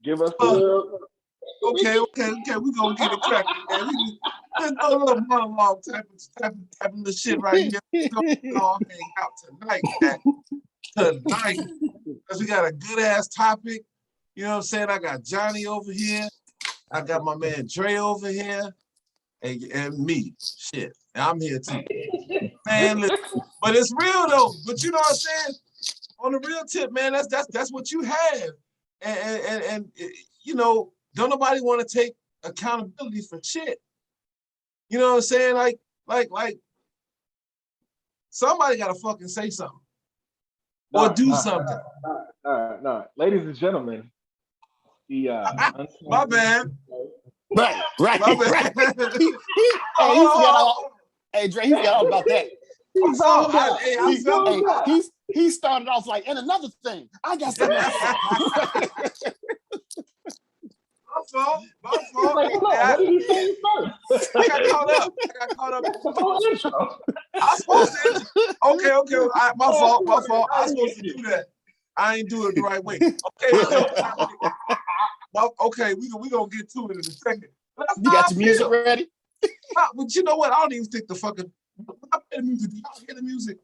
Give us a little. Okay. We gonna get it cracking, man. We just a little monologue type of the shit right here. We gonna all hang out tonight, man. Tonight, because we got a good ass topic. You know what I'm saying? I got Johnny over here. I got my man Dre over here, and me. Shit, and I'm here too. Man, listen, but it's real though. But you know what I'm saying? On the real tip, man, that's what you have, and you know, don't nobody want to take accountability for shit. You know what I'm saying? Like somebody gotta fucking say something or do something. No, ladies and gentlemen, the my bad. Right. My bad. Hey, Dre, he forgot all about that. He started off like, and another thing, I got something else. My fault. Like, what did he say first? I got caught up. I was supposed to. Okay. My fault. I was supposed to do that. I ain't do it the right way. Okay, we gonna get to it in a second. You got your music ready? But you know what? I don't even think the fucking. I play the music. Do y'all hear the music?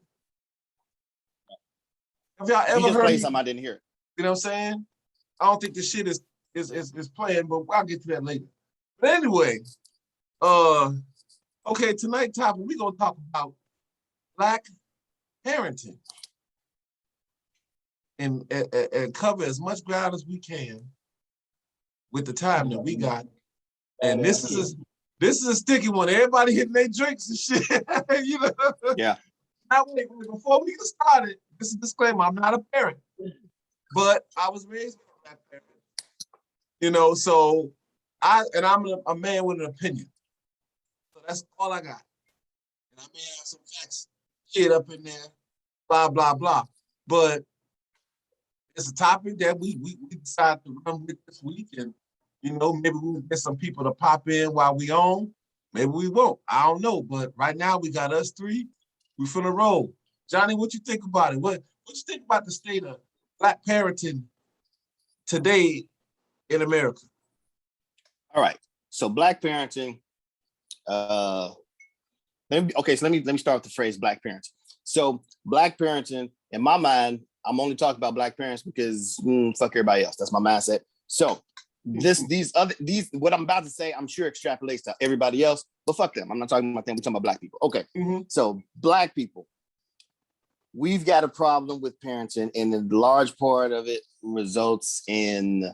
Have y'all ever just heard played something I didn't hear? You know what I'm saying? I don't think this shit is playing, but I'll get to that later. But anyway, okay, tonight's topic, we're gonna talk about Black parenting and cover as much ground as we can with the time that we got. And this is a sticky one. Everybody hitting their drinks and shit. You know? Yeah. Now, wait, before we get started, this is a disclaimer. I'm not a parent, but I was raised by a Black parent. You know, so I'm a man with an opinion. So that's all I got. And I may have some facts shit up in there, blah, blah, blah. But it's a topic that we decided to run with this week. And, you know, maybe we'll get some people to pop in while we on. Maybe we won't. I don't know. But right now we got us three. We finna roll. Johnny, what you think about it? What you think about the state of Black parenting today in America? All right. So Black parenting. Let me start with the phrase Black parenting. So Black parenting, in my mind, I'm only talking about Black parents because fuck everybody else. That's my mindset. So what I'm about to say, I'm sure extrapolates to everybody else, but fuck them. I'm not talking about them. We're talking about Black people. Okay. Mm-hmm. So Black people, we've got a problem with parenting, and a large part of it results in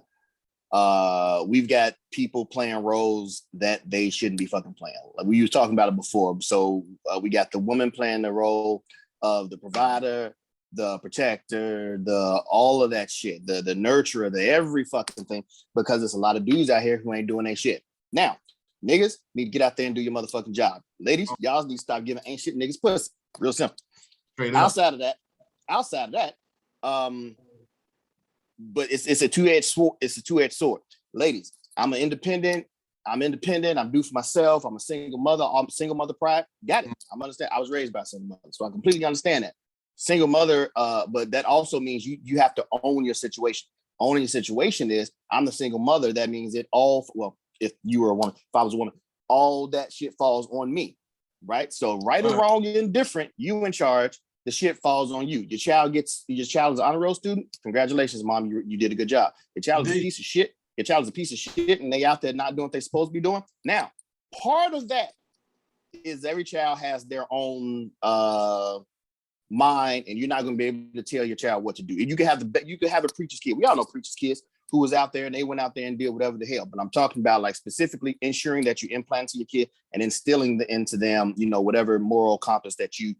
we've got people playing roles that they shouldn't be fucking playing. Like we was talking about it before. So we got the woman playing the role of the provider, the protector, the all of that shit, the nurturer, the every fucking thing, because there's a lot of dudes out here who ain't doing their shit. Now, niggas need to get out there and do your motherfucking job. Ladies, y'all need to stop giving ain't shit niggas pussy. Real simple. Outside of that, but it's a two-edged sword. It's a two-edged sword. Ladies, I'm independent. I'm due for myself. I'm a single mother. I'm single mother pride. Got it. I'm understand. I was raised by a single mother, so I completely understand that. Single mother, but that also means you have to own your situation. Owning your situation is I'm the single mother. That means if you were a woman, if I was a woman, all that shit falls on me, right? So right or wrong, indifferent, you in charge. The shit falls on you. Your child is an honor roll student. Congratulations, mom. You did a good job. Your child is a piece of shit. Your child is a piece of shit, and they out there not doing what they're supposed to be doing. Now, part of that is every child has their own mind, and you're not going to be able to tell your child what to do. You can have a preacher's kid. We all know preacher's kids who was out there and they went out there and did whatever the hell. But I'm talking about like specifically ensuring that you implant to your kid and instilling into them, whatever moral compass that you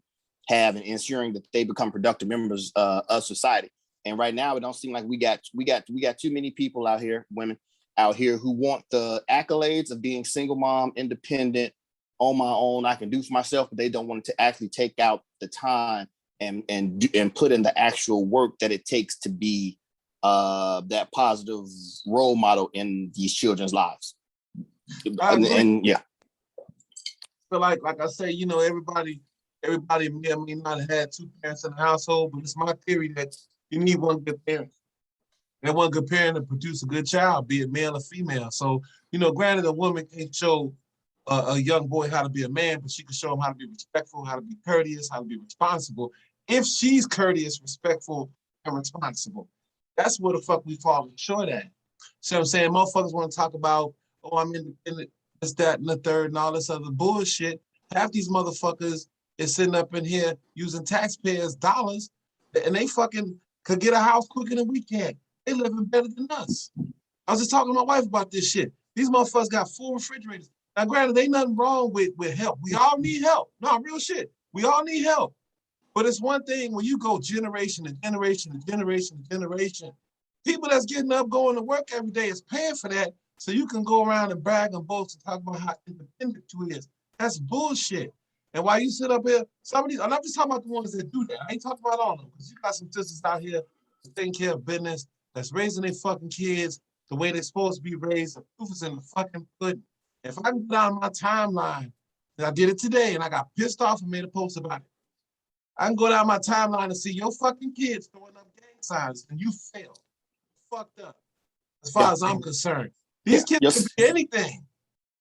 have, and ensuring that they become productive members of society. And right now, it don't seem like we got too many people out here, women out here, who want the accolades of being single mom, independent, on my own, I can do for myself, but they don't want to actually take out the time and put in the actual work that it takes to be that positive role model in these children's lives. And yeah. So like I say, everybody may or may not have had two parents in the household, but it's my theory that you need one good parent. They want good parent to produce a good child, be it male or female. So, you know, granted, a woman can't show a young boy how to be a man, but she can show him how to be respectful, how to be courteous, how to be responsible. If she's courteous, respectful, and responsible, that's where the fuck we falling short at. See what I'm saying? Motherfuckers want to talk about, oh, I'm independent, this, that, and the third, and all this other bullshit. Half these motherfuckers is sitting up in here using taxpayers' dollars, and they fucking could get a house quicker than we can. They living better than us. I was just talking to my wife about this shit. These motherfuckers got 4 refrigerators. Now, granted, ain't nothing wrong with help. We all need help. No, real shit. We all need help. But it's one thing when you go generation to generation to generation to generation, people that's getting up, going to work every day is paying for that, so you can go around and brag and boast and talk about how independent you is. That's bullshit. And while you sit up here, some of these, and I'm just talking about the ones that do that. I ain't talking about all of them, because you got some sisters out here that taking care of business, that's raising their fucking kids the way they're supposed to be raised. The proof is in the fucking pudding. If I can go down my timeline, and I did it today, and I got pissed off and made a post about it. I can go down my timeline and see your fucking kids throwing up gang signs, and you failed. Fucked up. As far as I'm concerned. These kids can be anything.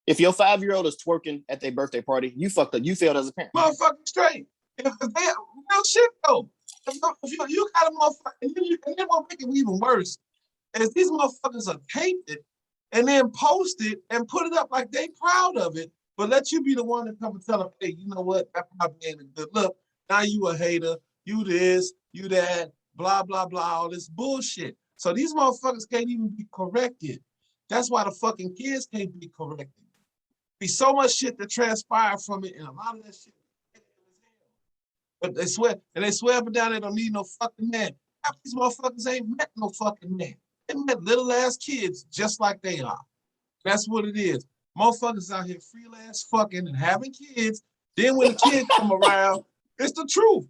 If your 5-year-old is twerking at their birthday party, you fucked up. You failed as a parent. Motherfucking straight. If they, real shit though. If you got a motherfucker, and then what make it even worse is these motherfuckers are taped it and then post it and put it up like they proud of it, but let you be the one to come and tell them, hey, you know what? That probably ain't a good look. Now you a hater. You this, you that, blah, blah, blah, all this bullshit. So these motherfuckers can't even be corrected. That's why the fucking kids can't be corrected. Be so much shit that transpired from it, and a lot of that shit. But they swear up and down they don't need no fucking man. Half these motherfuckers ain't met no fucking man. They met little ass kids just like they are. That's what it is. Motherfuckers out here free ass fucking and having kids. Then when the kid come around, it's the truth.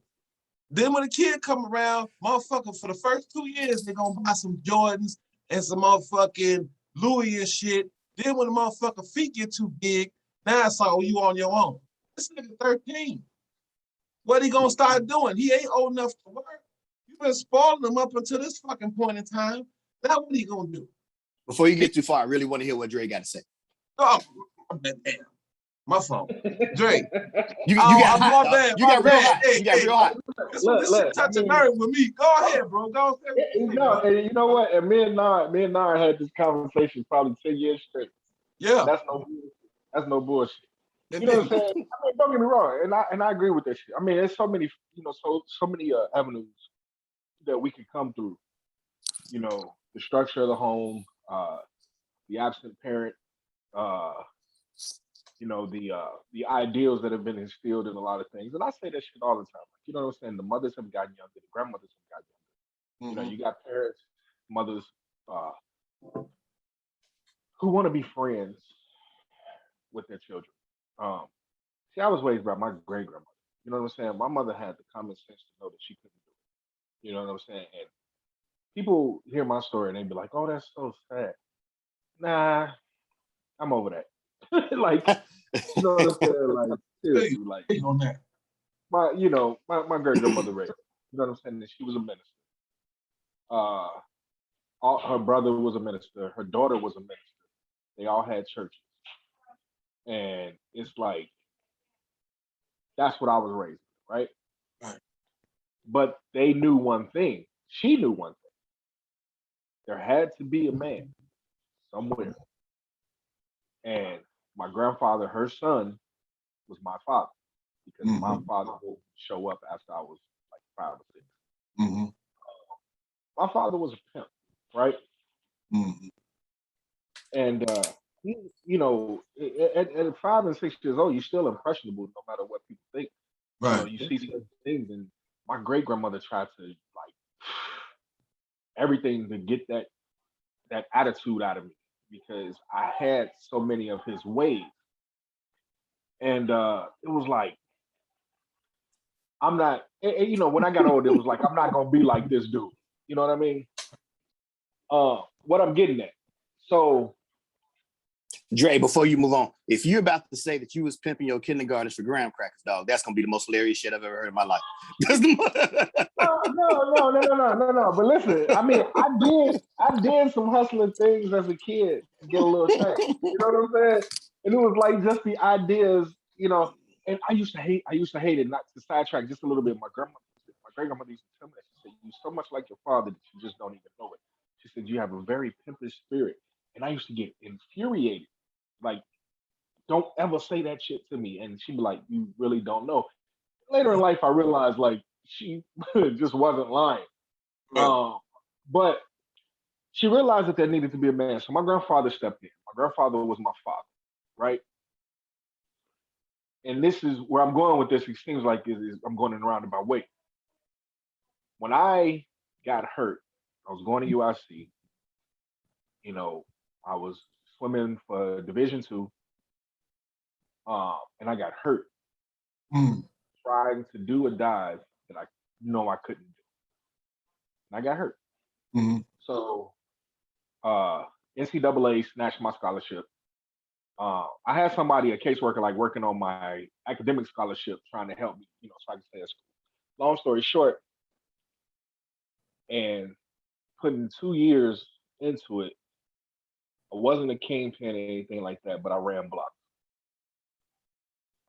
Then when the kid come around, motherfucker, for the first 2 years, they're gonna buy some Jordans and some motherfucking Louis and shit. Then when the motherfucker feet get too big, now it's like, oh, you on your own. This nigga 13. What he gonna start doing? He ain't old enough to work. You've been spoiling him up until this fucking point in time. Now what he gonna do? Before you get too far, I really want to hear what Dre got to say. Oh, damn. My phone. Dre. You got hot. My bad, You got real hot. Hey, You got real hot. This shit touch a nerve with me. Go ahead, bro. Go ahead. No, and you know what? And me and Nara had this conversation probably 10 years straight. Yeah. That's no bullshit. You know what I'm saying? I mean, don't get me wrong, and I agree with that shit. I mean, there's so many, so many avenues that we can come through. You know, the structure of the home, the absent parent, the ideals that have been instilled in a lot of things. And I say that shit all the time. Like, you know what I'm saying? The mothers have gotten younger, the grandmothers have gotten younger. You know, you got parents, mothers, who want to be friends with their children. See, I was raised by my great grandmother. You know what I'm saying? My mother had the common sense to know that she couldn't do it. You know what I'm saying? And people hear my story and they be like, "Oh, that's so sad." Nah, I'm over that. Like, you know what I'm saying? Like, seriously, like on that. My great grandmother raised. You know what I'm saying? And she was a minister. Her brother was a minister. Her daughter was a minister. They all had churches. And it's like, that's what I was raised with, right? Right. But they knew one thing. She knew one thing. There had to be a man somewhere. And my grandfather, her son, was my father. Because my father would show up after I was like 5 or 6. My father was a pimp, right? And at 5 and 6 years old, you're still impressionable no matter what people think. Right. You see certain things, and my great grandmother tried to like everything to get that attitude out of me because I had so many of his ways. And it was like, I'm not, when I got older, it was like, I'm not going to be like this dude. You know what I mean? What I'm getting at. So, Dre, before you move on, if you're about to say that you was pimping your kindergartners for graham crackers, dog, that's gonna be the most hilarious shit I've ever heard in my life. No, no. But listen, I mean, I did some hustling things as a kid to get a little change. You know what I'm saying? And it was like just the ideas, you know. And I used to hate it. Not to sidetrack just a little bit. My great grandmother used to tell me that. She said, "You're so much like your father that you just don't even know it." She said, "You have a very pimpish spirit," and I used to get infuriated. Like, don't ever say that shit to me. And she'd be like, "You really don't know." Later in life, I realized like she just wasn't lying. Right. But she realized that there needed to be a man. So my grandfather stepped in. My grandfather was my father, right? And this is where I'm going with this. It seems like I'm going in a roundabout way. When I got hurt, I was going to UIC. You know, I was swimming for Division 2, and I got hurt Mm. trying to do a dive that I know I couldn't do. And I got hurt. Mm. So uh, NCAA snatched my scholarship. I had somebody, a caseworker, like working on my academic scholarship, trying to help me, so I could stay at school. Long story short, and putting 2 years into it, I wasn't a kingpin or anything like that, but I ran blocks.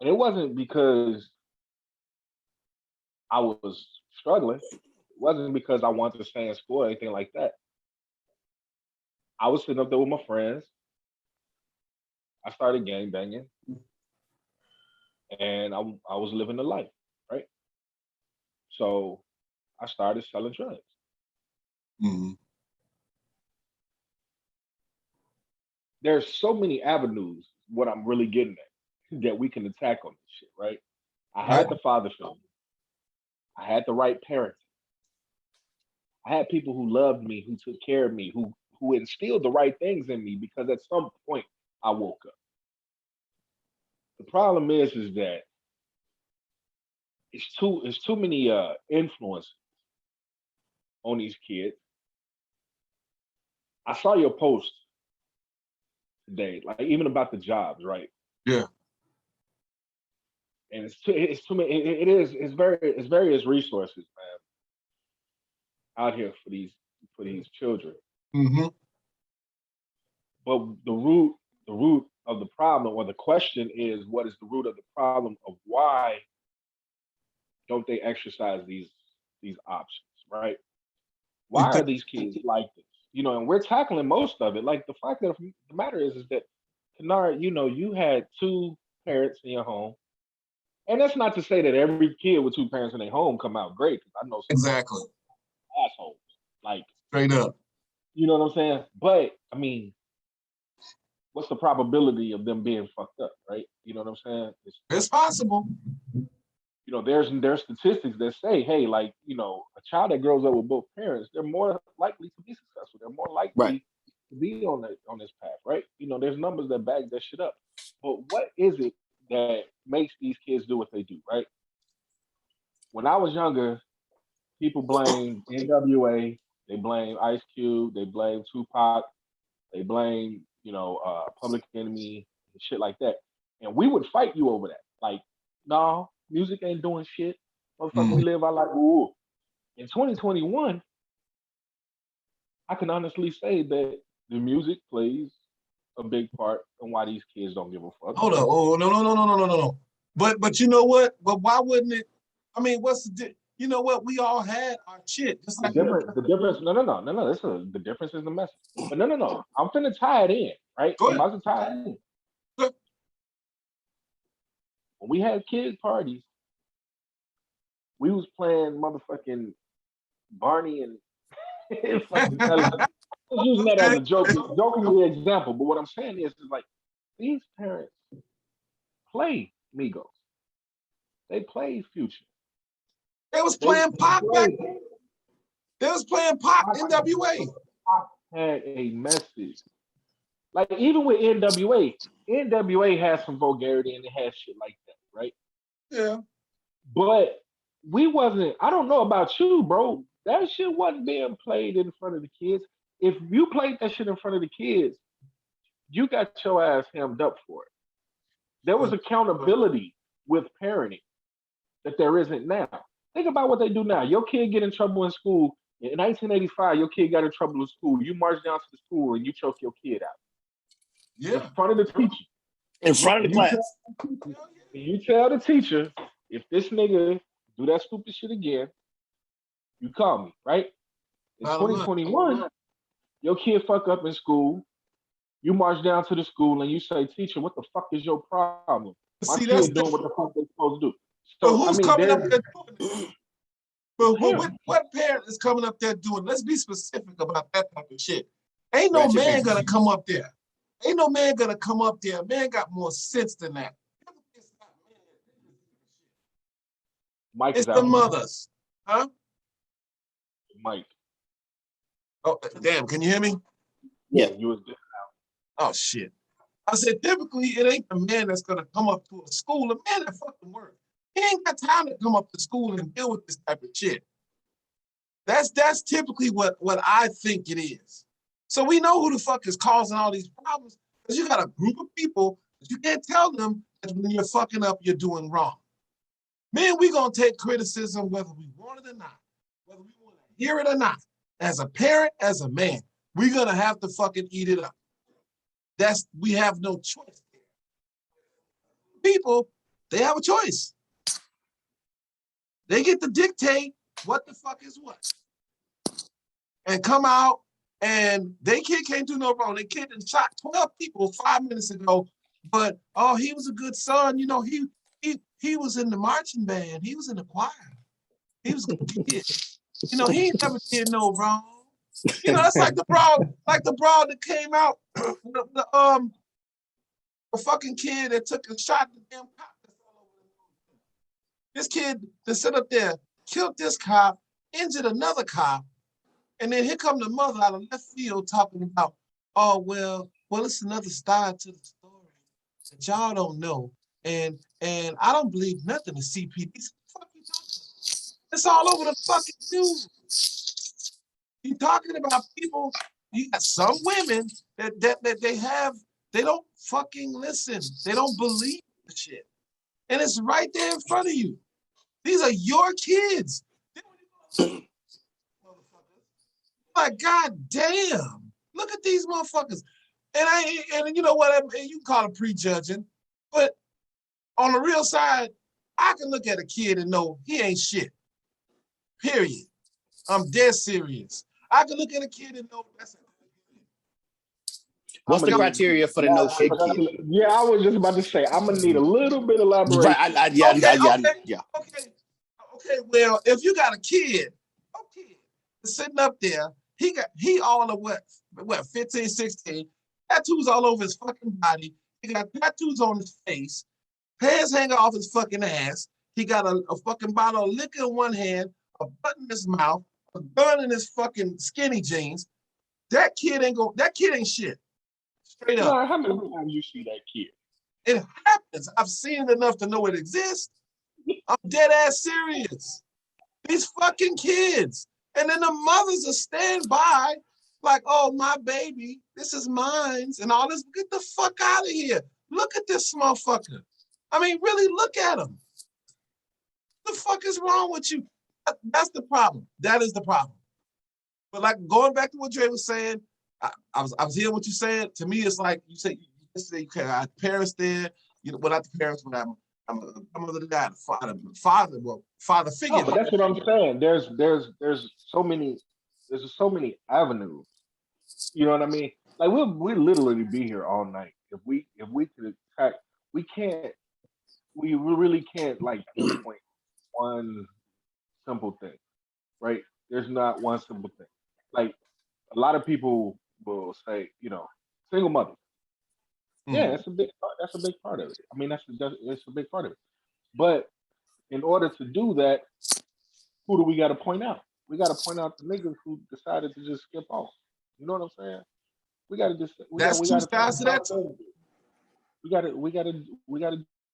And it wasn't because I was struggling. It wasn't because I wanted to stay in school or anything like that. I was sitting up there with my friends. I started gang banging, and I was living the life, right? So I started selling drugs. Mm. There's so many avenues, what I'm really getting at, that we can attack on this shit, right? I Right. had the father figure. I had the right parents. I had people who loved me, who took care of me, who instilled the right things in me because at some point I woke up. The problem is that it's too many influences on these kids. I saw your post today, like even about the jobs, right? Yeah. And it's too many. It's various resources, man, out here for these children. Mm-hmm. But the root of the problem, or the question is, what is the root of the problem of why don't they exercise these options, right? Why are these kids like this? And we're tackling most of it. Like the fact of the matter is that Kennard, you had two parents in your home. And that's not to say that every kid with two parents in their home come out great, because I know some Exactly. assholes. Like, Straight up. you know what I'm saying? But I mean, what's the probability of them being fucked up, right? You know what I'm saying? It's possible. There's statistics that say, hey, like, a child that grows up with both parents, they're more likely to be successful. They're more Right. likely to be on this path, right? There's numbers that back that shit up. But what is it that makes these kids do what they do, right? When I was younger, people blame NWA, they blame Ice Cube, they blame Tupac, they blame, Public Enemy and shit like that. And we would fight you over that. Like, no, music ain't doing shit. Motherfucker, we live our life. Ooh. In 2021, I can honestly say that the music plays a big part in why these kids don't give a fuck. Hold up. Oh, no. But you know what? But why wouldn't it? I mean, you know what? We all had our shit. Just The like difference. No. The difference is the message. But no. I'm finna tie it in, right? Go I'm ahead. about to tie it in. Go When we had kid parties, we was playing motherfucking Barney and fucking I was using that as Okay. a jokingly example. But what I'm saying is like these parents play Migos. They play Future. They was They playing pop back. play. They was playing pop NWA. Pop had a message. Like even with NWA has some vulgarity and it has shit like that, right? Yeah. But we wasn't. I don't know about you, bro. That shit wasn't being played in front of the kids. If you played that shit in front of the kids, you got your ass hemmed up for it. There was accountability with parenting that there isn't now. Think about what they do now. Your kid get in trouble in school. In 1985, your kid got in trouble in school. You march down to the school and you choke your kid out in Yeah. front of the teacher. In front of And the class. you tell the teacher, if this nigga do that stupid shit again, you call me, right? In Bottom line. 2021, your kid fuck up in school. You march down to the school and you say, teacher, what the fuck is your problem? My See, that's kid doing different. what the fuck they supposed to do. But So I who's mean, coming up there's there doing it? the But parent. what parent is coming up there doing? Let's be specific about that type of shit. Ain't no Ratchet man parents. gonna come up there. Ain't no man gonna come up there. Man got more sense than that. Mike It's is the out. mothers. Huh? Mike. Oh, damn, can you hear me? Yeah. You was Oh, shit. I said, typically, it ain't the man that's gonna come up to a school. A man that fucking work. He ain't got time to come up to school and deal with this type of shit. That's typically what I think it is. So we know who the fuck is causing all these problems, because you got a group of people that you can't tell them that when you're fucking up, you're doing wrong. Man, we gonna take criticism whether we want it or not, whether we want to hear it or not. As a parent, as a man, we're gonna have to fucking eat it up. We have no choice. People, they have a choice. They get to dictate what the fuck is what. And come out and they kid can't do no wrong. They kid and shot 12 people 5 minutes ago, but oh, he was a good son. You know, he was in the marching band. He was in the choir. He was a good kid. You know, he never did no wrong. You know, that's like the broad that came out, the fucking kid that took a shot at the damn cop. This kid that sit up there, killed this cop, injured another cop, and then here come the mother out of left field talking about, oh, well, it's another side to the story that y'all don't know. And I don't believe nothing the CPD. It's all over the fucking news. You're talking about people, you got some women that they don't fucking listen. They don't believe the shit. And it's right there in front of you. These are your kids. Like, God damn, look at these motherfuckers. And you know what, you can call it prejudging, but on the real side, I can look at a kid and know he ain't shit, period. I'm dead serious. I can look at a kid and know that's a What's the criteria for the no shit kid? Yeah, I was just about to say, I'm gonna need a little bit of elaboration. Right, yeah. Okay, well, if you got a kid, sitting up there, he all of what, 15, 16, tattoos all over his fucking body. He got tattoos on his face, pants hanging off his fucking ass. He got a fucking bottle of liquor in one hand, a button in his mouth, a gun in his fucking skinny jeans. That kid ain't shit. Straight up. No, how many times you see that kid? It happens. I've seen it enough to know it exists. I'm dead ass serious. These fucking kids. And then the mothers will stand by like, oh, my baby, this is mine, and all this. Get the fuck out of here. Look at this motherfucker. I mean, really look at him. What the fuck is wrong with you? That's the problem. That is the problem. But like going back to what Dre was saying, I was hearing what you said. To me, it's like you said yesterday, you had parents there, you know, well, not the parents, but I'm the guy, father figure. No, but that's what I'm saying. There's so many avenues. You know what I mean? Like we'll literally be here all night if we could attack. We can't. We really can't like pinpoint one simple thing, right? There's not one simple thing. Like a lot of people will say, you know, single mother. Yeah, that's a big part. That's a big part of it. I mean, it's a big part of it. But in order to do that, who do we got to point out? We got to point out the niggas who decided to just skip off. You know what I'm saying? We got to just we got That's two sides to that. we got to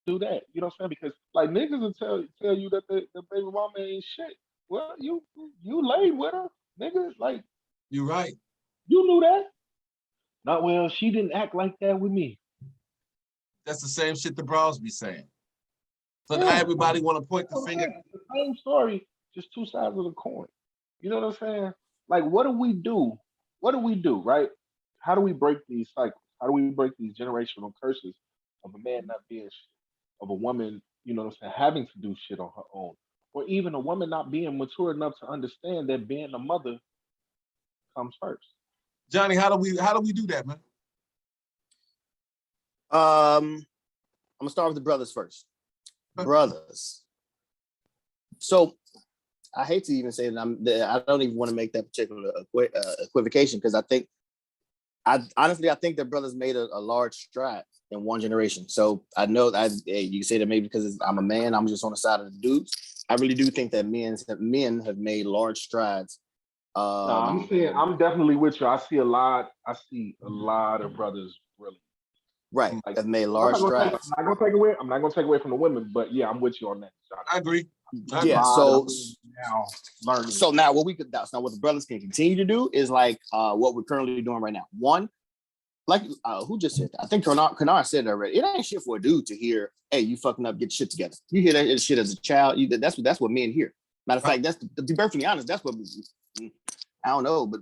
do that. You know what I'm saying? Because like niggas will tell you that the baby mama ain't shit. Well, you laid with her, nigga. Like you're right. You knew that. Not well. She didn't act like that with me. That's the same shit the bros be saying. So now everybody want to point the finger. It's the same story, just two sides of the coin. You know what I'm saying? Like, what do we do? What do we do, right? How do we break these cycles? How do we break these generational curses of a man not being shit, of a woman, you know what I'm saying, having to do shit on her own, or even a woman not being mature enough to understand that being a mother comes first? Johnny, how do we do that, man? I'm gonna start with the brothers first. Brothers. So I hate to even say that I don't even want to make that particular equivocation because I honestly think that brothers made a large stride in one generation. So I know you can say that maybe because I'm a man, I'm just on the side of the dudes. I really do think that men have made large strides. No, I'm saying I'm definitely with you. I see a lot. I see a lot of brothers really right like. have made I'm large not gonna take. strides. I'm not gonna take away. I'm not gonna take away from the women, but yeah, I'm with you on that, John. I agree. A Yeah. lot So of men now learning. so now what the brothers can continue to do is like what we're currently doing right now. One, like who just said that? I think Kennard said it already. It ain't shit for a dude to hear, hey, you fucking up, get shit together. You hear that shit as a child. That's what men hear. Matter of fact, that's to be perfectly honest, that's what I don't know, but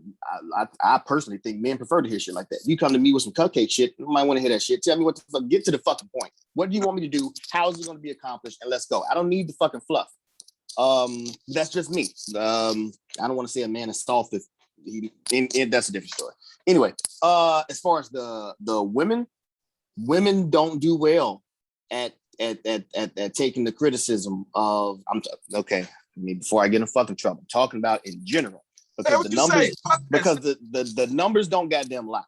I personally think men prefer to hear shit like that. You come to me with some cupcake shit, you might want to hear that shit. Tell me what the fuck, get to the fucking point. What do you want me to do? How is it going to be accomplished? And let's go. I don't need the fucking fluff. That's just me. I don't want to say a man is soft if that's a different story. Anyway, as far as the women don't do well at taking the criticism of okay. I mean, before I get in fucking trouble, I'm talking about in general because the numbers don't goddamn lie.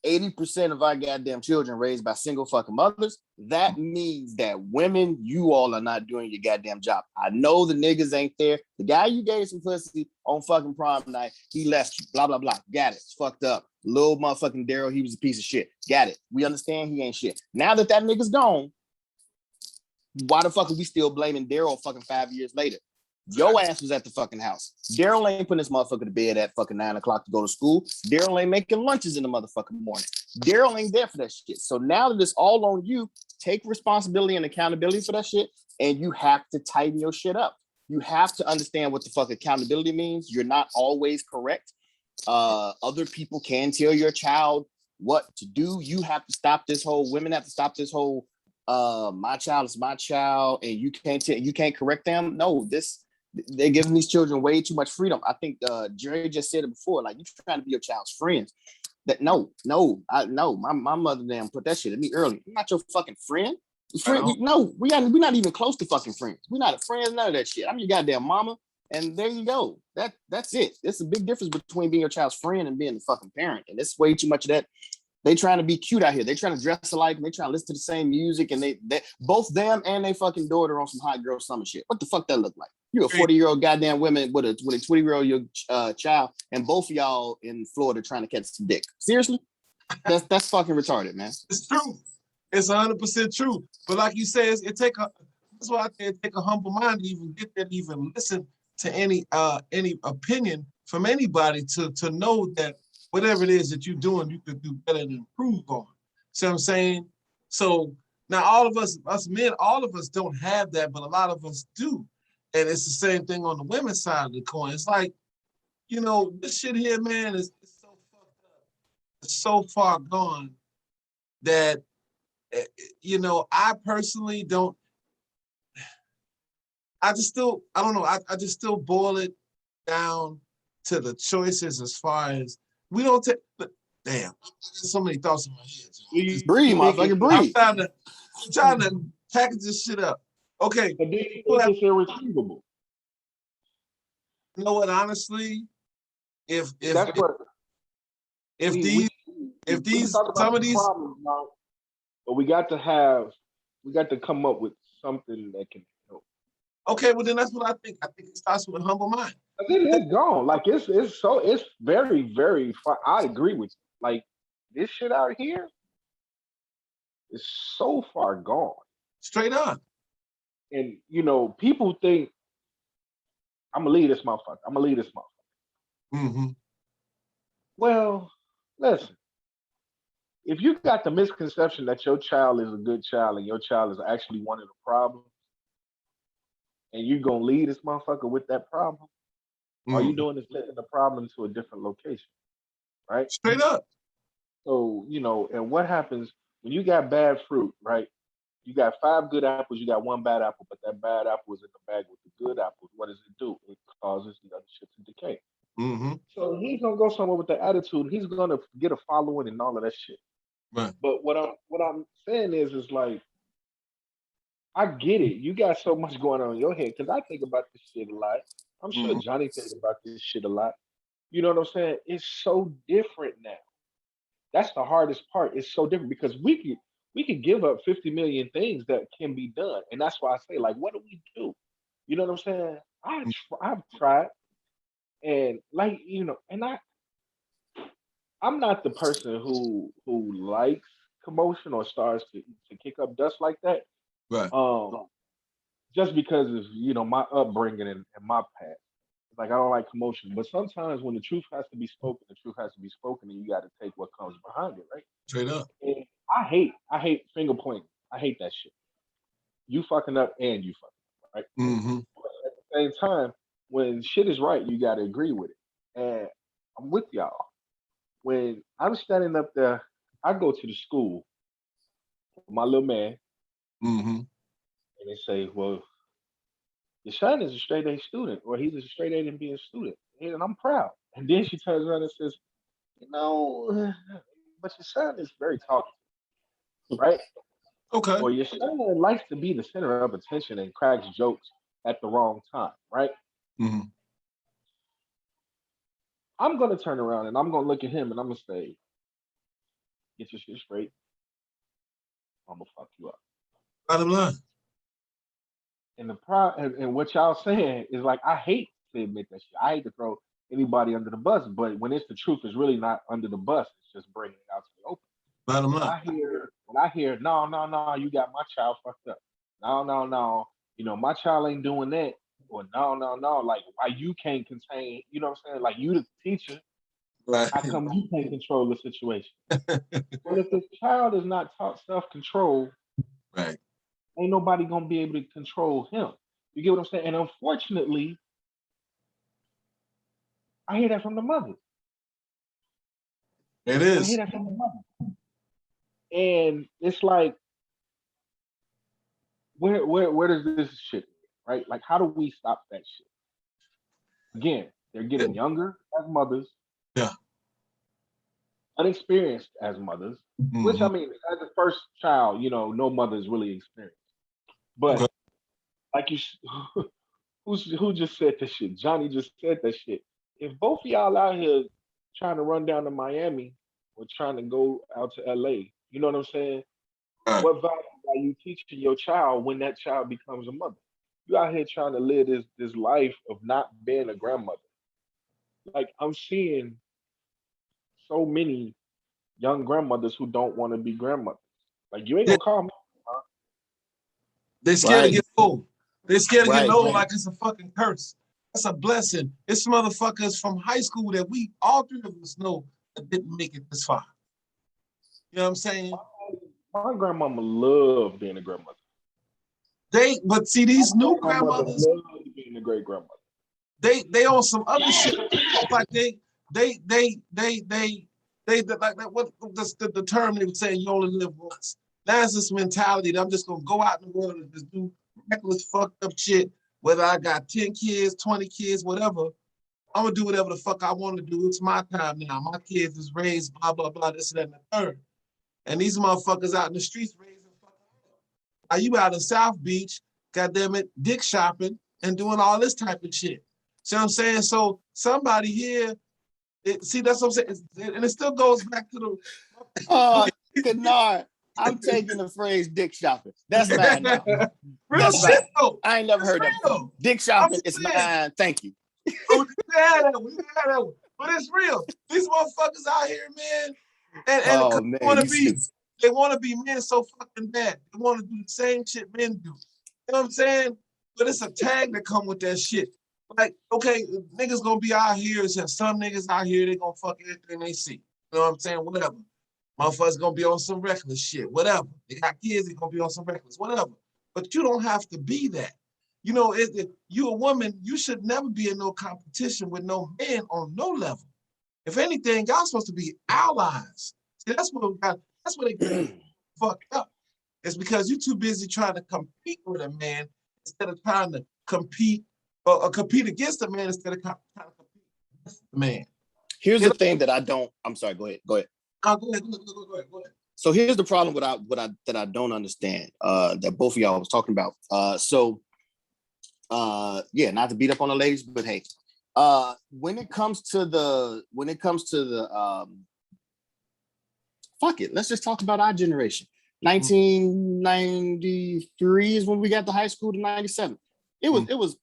80% of our goddamn children raised by single fucking mothers. That means that women, you all are not doing your goddamn job. I know the niggas ain't there. The guy you gave some pussy on fucking prom night, he left you. Blah, blah, blah. Got it. It's fucked up. Little motherfucking Daryl, he was a piece of shit. Got it. We understand he ain't shit. Now that nigga's gone, why the fuck are we still blaming Daryl fucking 5 years later? Your ass was at the fucking house. Daryl ain't putting this motherfucker to bed at fucking 9 o'clock to go to school. Daryl ain't making lunches in the motherfucking morning. Daryl ain't there for that shit. So now that it's all on you, take responsibility and accountability for that shit, and you have to tighten your shit up. You have to understand what the fuck accountability means. You're not always correct. Other people can tell your child what to do. You have to stop this whole, women have to stop this whole, my child is my child, and you can't correct them. No, they're giving these children way too much freedom. I think Jerry just said it before, like, you're trying to be your child's friends. My mother damn put that shit at me early. I'm not your fucking friend. We're not even close to fucking friends. We're not friends, none of that shit. I'm your goddamn mama, and there you go. That's it. It's a big difference between being your child's friend and being the fucking parent, and it's way too much of that. They trying to be cute out here. They trying to dress alike, and they trying to listen to the same music, and they both them and they fucking daughter on some hot girl summer shit. What the fuck that look like? You're a 40-year-old goddamn woman with a 20-year-old child, and both of y'all in Florida trying to catch some dick. Seriously? That's fucking retarded, man. It's true. It's 100% true. But like you say, that's why I say it take a humble mind to even get there, to even listen to any opinion from anybody to know that whatever it is that you're doing, you could do better and improve on. See what I'm saying? So now all of us men, all of us don't have that, but a lot of us do. And it's the same thing on the women's side of the coin. It's like, this shit here, man, is so fucked up. It's so far gone that, I personally don't, I don't know. I just still boil it down to the choices as far as we don't take, but damn, so many thoughts in my head. Breathe, motherfucker, breathe. I'm trying to package this shit up. Okay. But it's irretrievable. You know what, honestly, if some of these problems now, but we got to come up with something that can help. Okay, well then that's what I think. I think it starts with a humble mind. It's gone. Like it's very, very far. I agree with you. Like, this shit out here is so far gone. Straight up. And people think I'm gonna leave this motherfucker. Mm-hmm. Well, listen. If you got the misconception that your child is a good child and your child is actually one of the problems, and you gonna leave this motherfucker with that problem. All you Mm. doing is taking the problem to a different location, right? Straight up. So, and what happens when you got bad fruit, right? You got five good apples, you got one bad apple, but that bad apple is in the bag with the good apples. What does it do? It causes the other shit to decay. Mm-hmm. So he's gonna go somewhere with the attitude. He's gonna get a following and all of that shit. Right. But what I'm saying is like I get it. You got so much going on in your head because I think about this shit a lot. I'm sure Mm-hmm. Johnny thinks about this shit a lot. You know what I'm saying? It's so different now. That's the hardest part. It's so different because we could give up 50 million things that can be done, and that's why I say like, what do we do? You know what I'm saying? I've tried, and like and I'm not the person who likes commotion or starts to kick up dust like that. Right. Um, just because of my upbringing and my past. Like I don't like commotion, but sometimes when the truth has to be spoken, the truth has to be spoken, and you got to take what comes behind it, right? Straight up. And I hate finger pointing. I hate that shit. You fucking up and you fucking up, right? Mm-hmm. But at the same time, when shit is right, you got to agree with it. And I'm with y'all. When I'm standing up there, I go to the school with my little man, Mm-hmm. and they say, "Well, your son is a straight A student, or he's a straight A and being a student," and I'm proud. And then she turns around and says, but your son is very talkative, right? Okay. Or your son likes to be the center of attention and cracks jokes at the wrong time, right? Mm-hmm. I'm gonna turn around and I'm gonna look at him and I'm gonna say, "Get your shit straight. I'm gonna fuck you up." Bottom line. And and what y'all saying is like I hate to admit that shit. I hate to throw anybody under the bus, but when it's the truth, it's really not under the bus. It's just bringing it out to the open. Bottom When line. I hear no, no, no, you got my child fucked up. No, no, no, my child ain't doing that. Or no, no, no, like why you can't contain, you know what I'm saying? Like you the teacher, Right. how come you can't control the situation? Well, if the child is not taught self-control, Right. ain't nobody gonna be able to control him. You get what I'm saying? And unfortunately, I hear that from the mother. It I hear is. that from the mother. And it's like, where does this shit, right? Like, how do we stop that shit? Again, they're getting younger as mothers, Yeah. unexperienced as mothers, which Mm-hmm. I mean, as a first child, no mother is really experienced. Okay. But like who just said this shit? Johnny just said that shit. If both of y'all out here trying to run down to Miami or trying to go out to LA, you know what I'm saying? Right. What value are you teaching your child when that child becomes a mother? You out here trying to live this life of not being a grandmother. Like I'm seeing so many young grandmothers who don't want to be grandmothers. Like you ain't Yeah. gonna call me. Huh? They're scared to Right, get old. They're scared of getting right. old like it's a fucking curse. That's a blessing. It's motherfuckers from high school that we all three of us know that didn't make it this far. You know what I'm saying? My grandmama loved being a grandmother. But see, My these new great grandmother grandmothers, loved being a great grandmother. they on some other shit. Like they like that. What the term they would say? You only live once. That's this mentality that I'm just gonna go out in the world and just do reckless, fucked up shit. Whether I got 10 kids, 20 kids, whatever, I'm gonna do whatever the fuck I want to do. It's my time now. My kids is raised, blah blah blah, this and that and the third. And these motherfuckers out in the streets raising. Are you out in South Beach, goddamn it, dick shopping and doing all this type of shit? See what I'm saying? So somebody here, see, that's what I'm saying. And it still goes back to Oh, Kennard, I'm taking the phrase dick shopping. That's mine now. the real That's shit mine. though. I ain't never It's heard that before. real. Dick I'm shopping is saying, mine. Thank you. oh, we had that one. We had that one. But it's real. These motherfuckers out here, man, and Oh man, want to you be, stupid. they want to be men so fucking bad. They want to do the same shit men do. You know what I'm saying? But it's a tag that come with that shit. Like, okay, niggas gonna be out here. Some niggas out here, they gonna fuck everything they see. You know what I'm saying? Whatever. Motherfuckers gonna be on some reckless shit. Whatever. They got kids, they gonna be on some reckless. Whatever. But you don't have to be that. You know, you a woman, you should never be in no competition with no man on no level. If anything, y'all supposed to be allies. See, that's what they get fucked up. It's because you're too busy trying to compete with a man instead of trying to compete or compete against a man instead of trying to compete with the man. Here's the thing that I don't. I'm sorry. Go ahead. Go ahead. Go ahead. So here's the problem that I don't understand. That both of y'all was talking about. Yeah, not to beat up on the ladies, but hey, when it comes to the fuck it, let's just talk about our generation. 1993 is when we got to high school to 97. It was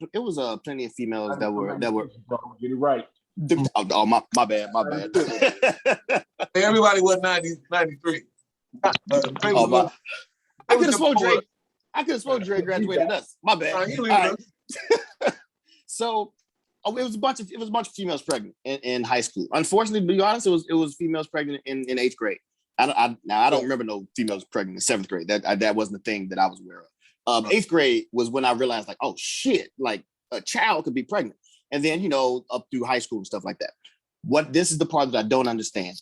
plenty of females that were get it right. Oh, my bad. Everybody was 93. I could have sworn Dre graduated us. My bad. All right. So it was a bunch of females pregnant in high school. Unfortunately, to be honest, it was females pregnant in 8th grade. I don't remember no females pregnant in 7th grade. That wasn't the thing that I was aware of. 8th grade was when I realized, like, oh shit, like a child could be pregnant. And then, you know, up through high school and stuff like that. This is the part that I don't understand.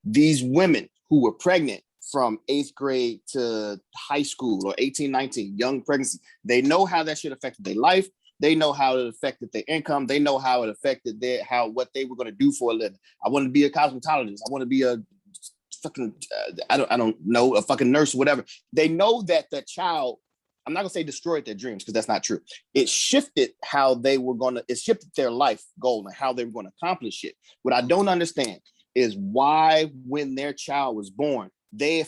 These women who were pregnant from 8th grade to high school or 18, 19, young pregnancy, they know how that shit affected their life. They know how it affected their income. They know how it affected what they were going to do for a living. I want to be a cosmetologist. I want to be a fucking, I don't know, a fucking nurse or whatever. They know that the child, I'm not gonna say destroyed their dreams because that's not true. It shifted it shifted their life goal and how they were going to accomplish it. What I don't understand is why, when their child was born, the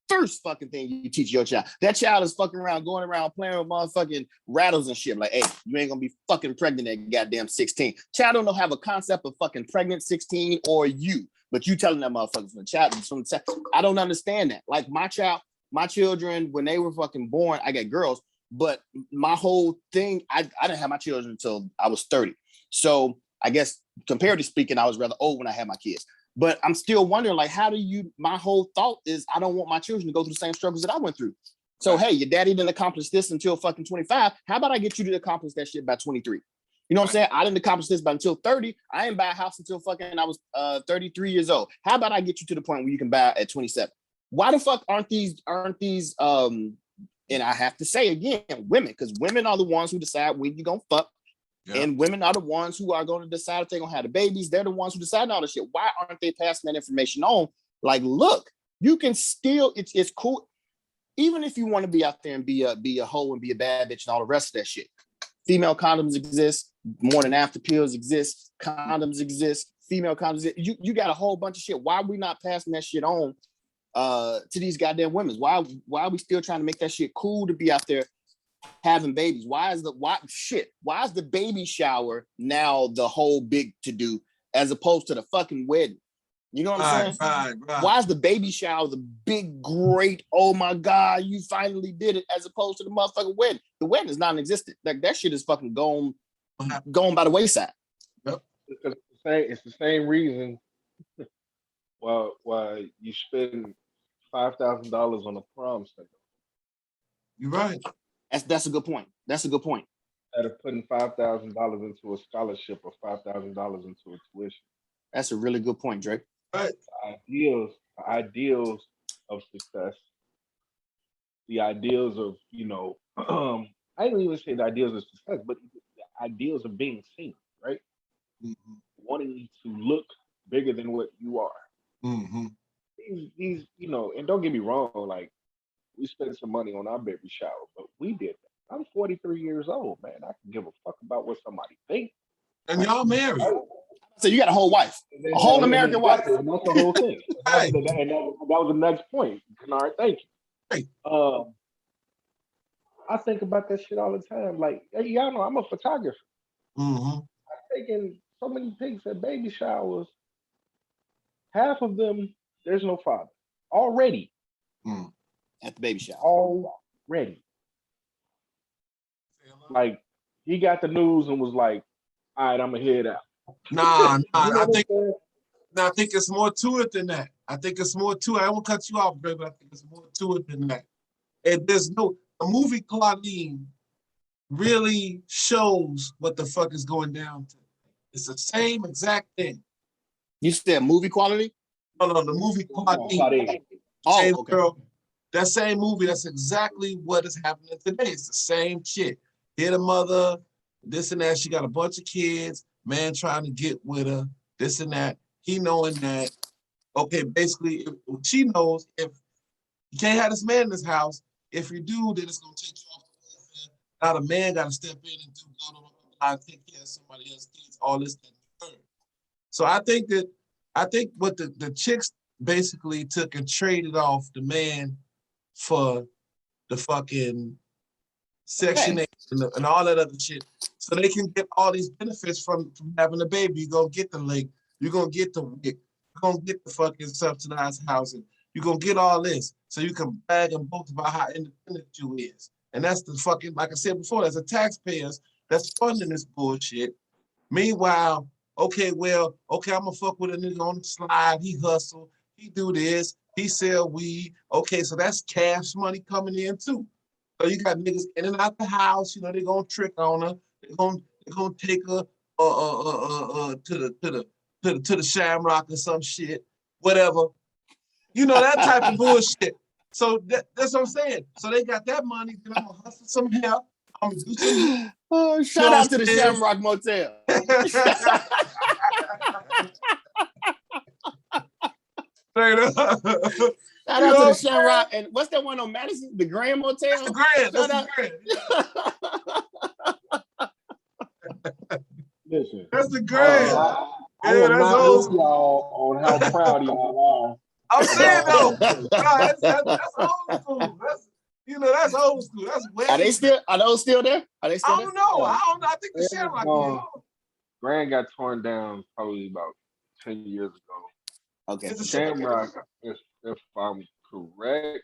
first fucking thing you teach your child, that child is fucking around, going around playing with motherfucking rattles and shit. Like, hey, you ain't gonna be fucking pregnant at goddamn 16. Child don't know have a concept of fucking pregnant 16 or you, but you telling that motherfucker from the child. I don't understand that. Like my children, when they were fucking born, I got girls, but my whole thing, I didn't have my children until I was 30. So I guess comparatively speaking, I was rather old when I had my kids. But I'm still wondering, like, my whole thought is I don't want my children to go through the same struggles that I went through. So, hey, your daddy didn't accomplish this until fucking 25. How about I get you to accomplish that shit by 23? You know what I'm saying? I didn't accomplish this by until 30. I didn't buy a house until fucking I was 33 years old. How about I get you to the point where you can buy at 27? Why the fuck aren't these and I have to say again, women, because women are the ones who decide when you're gonna fuck. Yep. And women are the ones who are going to decide if they're gonna have the babies. They're the ones who decide all this shit. Why aren't they passing that information on? Like, look, you can still, it's cool. Even if you want to be out there and be a hoe and be a bad bitch and all the rest of that shit. Female condoms exist, morning after pills exist, condoms exist, female condoms exist. You got a whole bunch of shit. Why are we not passing that shit on to these goddamn women? Why are we still trying to make that shit cool to be out there having babies? Why is the baby shower now the whole big to do as opposed to the fucking wedding? You know what I'm saying? Right. Why is the baby shower the big, great, oh my God, you finally did it, as opposed to the motherfucking wedding? The wedding is non-existent. Like, that shit is fucking gone by the wayside. Yep. It's the same reason why you spend $5,000 on a prom sticker. You're right. That's a good point. Instead of putting $5,000 into a scholarship or $5,000 into a tuition. That's a really good point, Drake. Right. The ideals of success, the ideals of, I don't even say the ideals of success, but the ideals of being seen, right? Mm-hmm. Wanting to look bigger than what you are. Mm-hmm. These, and don't get me wrong, like, we spent some money on our baby shower, but we did that. I'm 43 years old, man. I can give a fuck about what somebody thinks. And y'all married. So you got a whole wife, a whole American wife. That's the whole thing. That was the next point. Kennard, thank you. Hey. I think about that shit all the time. Like, y'all know I'm a photographer. Mm-hmm. I've taken so many pics at baby showers. Half of them, there's no father. Already. Mm. At the baby shower. Already. Like, he got the news and was like, all right, I'm going to head out. Nah, I think it's more to it than that. I won't cut you off, baby. I think it's more to it than that. And there's the movie Claudine really shows what the fuck is going down to. It's the same exact thing. You said movie quality? No, the movie quality. Oh, Same okay. girl. That same movie, that's exactly what is happening today. It's the same shit. Hit a mother, this and that. She got a bunch of kids, man trying to get with her, this and that. He knowing that, okay, basically, she knows if you can't have this man in this house, if you do, then it's going to take you off the welfare. Now the man got to step in and do blah, blah, blah, blah, take care of somebody else's kids, all this, that, and the third. So I think what the chicks basically took and traded off the man for the fucking Section 8 and all that other shit. So they can get all these benefits from having a baby. You're going to get the link. You're going to get the WIC. You're going to get the fucking subsidized housing. You're going to get all this. So you can brag and boast about how independent you is. And that's the fucking, like I said before, that's the taxpayers that's funding this bullshit. Meanwhile, okay, I'm going to fuck with a nigga on the slide. He hustle. He do this. He sell weed. Okay, so that's cash money coming in too. So you got niggas in and out the house. You know they're gonna trick on her. They're gonna take her to the Shamrock or some shit, whatever. You know that type of bullshit. So that's what I'm saying. So they got that money. Then I'm gonna hustle some help. I'm gonna do some. Oh, shout out to the Shamrock Motel. Straight up. Shout out to the Shamrock. And what's that one on Madison? The Grand Motel? That's the Grand. That's the Grand. Listen, that's the Grand. I will not lose y'all on how proud y'all are. I'm saying though, that's old school. That's old school. That's way. Are those still there? Are they still I don't know. I think the Shamrock. Grand got torn down probably about 10 years ago. Okay. The Shamrock, if I'm correct,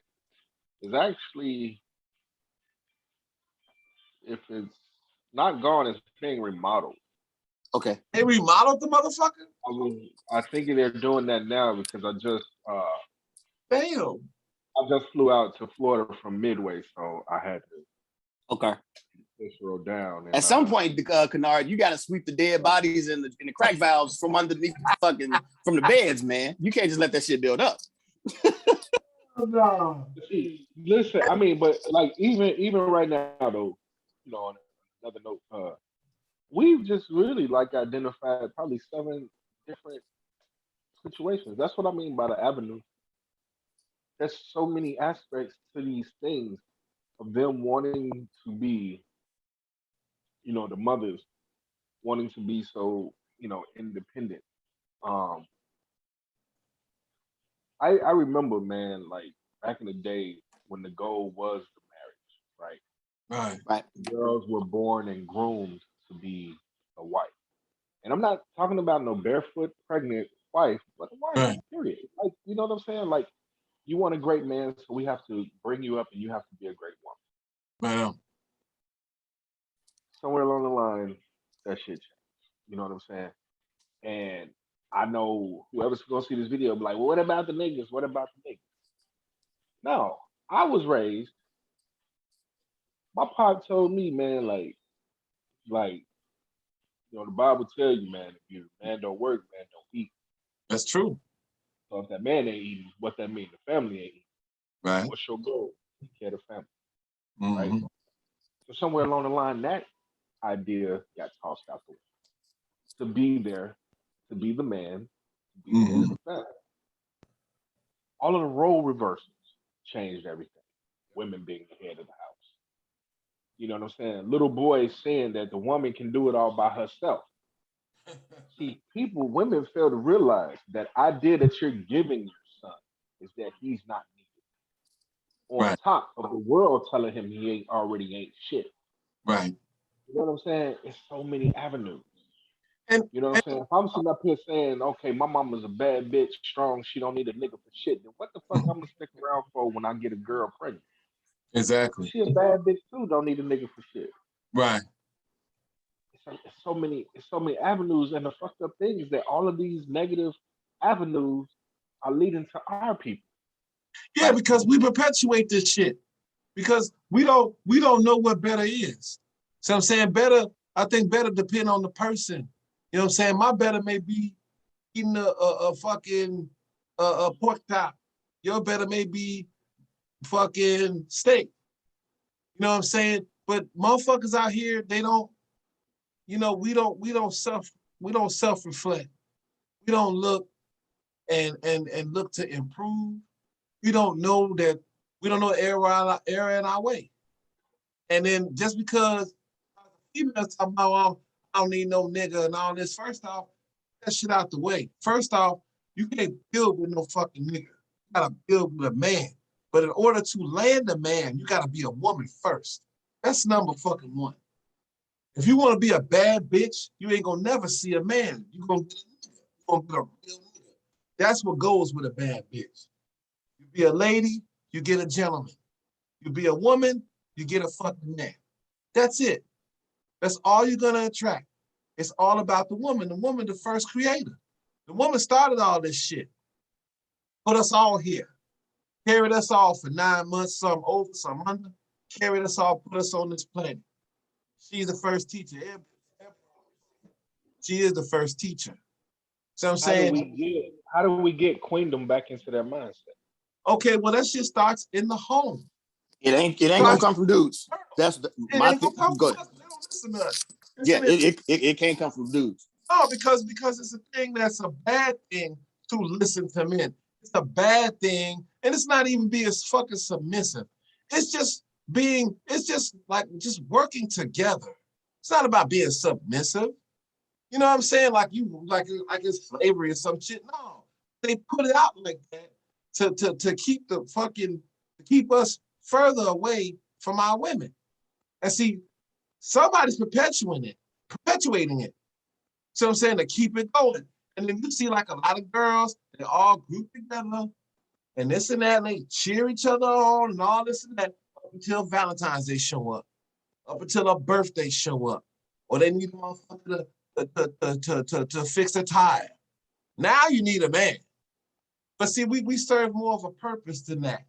is actually, if it's not gone, it's being remodeled. Okay. They remodeled the motherfucker? I think they're doing that now because I just flew out to Florida from Midway, so I had to just roll down. And, at some point, Kennard, you got to sweep the dead bodies and the crack valves from underneath from the beds, man. You can't just let that shit build up. No. Listen, I mean, but like even right now though, on another note, we've just really like identified probably 7 different situations. That's what I mean by the avenue. There's so many aspects to these things of them wanting to be, the mothers wanting to be so, independent. I remember, man, like back in the day when the goal was the marriage, right? Girls were born and groomed to be a wife. And I'm not talking about no barefoot pregnant wife, but a wife, period. Like, you know what I'm saying? Like, you want a great man, so we have to bring you up and you have to be a great woman. Right. Somewhere along the line, that shit changed. You know what I'm saying? And I know whoever's gonna see this video be like, well, what about the niggas? What about the niggas? No, I was raised. My pop told me, man, like, the Bible tell you, man, if you man don't work, man don't eat. That's true. So if that man ain't eating, what that mean? The family ain't eating. Right. What's your goal? Take care of the family. Mm-hmm. Right. So somewhere along the line, that idea got tossed out the way. To be there, to be the man, to be the head of the family. All of the role reversals changed everything. Women being the head of the house. You know what I'm saying? Little boys saying that the woman can do it all by herself. See, women fail to realize that idea that you're giving your son is that he's not needed. On top of the world telling him he ain't shit. Right. You know what I'm saying? It's so many avenues. And you know what I'm saying? If I'm sitting up here saying, okay, my mama's a bad bitch, strong, she don't need a nigga for shit, then what the fuck I'm gonna stick around for when I get a girl pregnant? Exactly. She a bad bitch too, don't need a nigga for shit. Right. It's so many avenues, and the fucked up thing is that all of these negative avenues are leading to our people. Yeah, because we perpetuate this shit. Because we don't know what better is. So I'm saying better, I think better depend on the person. You know what I'm saying? My better may be eating a fucking pork chop. Your better may be fucking steak. You know what I'm saying? But motherfuckers out here, they don't, you know, we don't self-reflect. We don't look and look to improve. We don't know that we don't know error in our way. And then just because females talking about I don't need no nigga and all this, first off, that shit out the way. First off, you can't build with no fucking nigga. You gotta build with a man. But in order to land a man, you gotta be a woman first. That's number fucking one. If you want to be a bad bitch, you ain't gonna never see a man. You gonna get a nigga. You gonna get a real nigga. That's what goes with a bad bitch. You be a lady, you get a gentleman. You be a woman, you get a fucking man. That's it. That's all you're gonna attract. It's all about the woman. The woman, the first creator. The woman started all this shit. Put us all here. Carried us all for 9 months, some over, some under. Carried us all, put us on this planet. She's the first teacher. She is the first teacher. So I'm saying, how do we get queendom back into their mindset? Okay, well, that shit starts in the home. It ain't gonna come from dudes. That's my thing. Go ahead. They don't listen to us. Yeah, it can't come from dudes. No, because it's a thing that's a bad thing to listen to men. It's a bad thing, and it's not even being fucking submissive. It's just just working together. It's not about being submissive. You know what I'm saying? Like it's slavery or some shit. No, they put it out like that to keep us further away from our women. And see, somebody's perpetuating it. So I'm saying to keep it going. And then you see like a lot of girls, they all group together and this and that, and they cheer each other on and all this and that up until Valentine's Day show up, up until a birthday show up, or they need a motherfucker to fix a tire. Now you need a man. But see, we serve more of a purpose than that.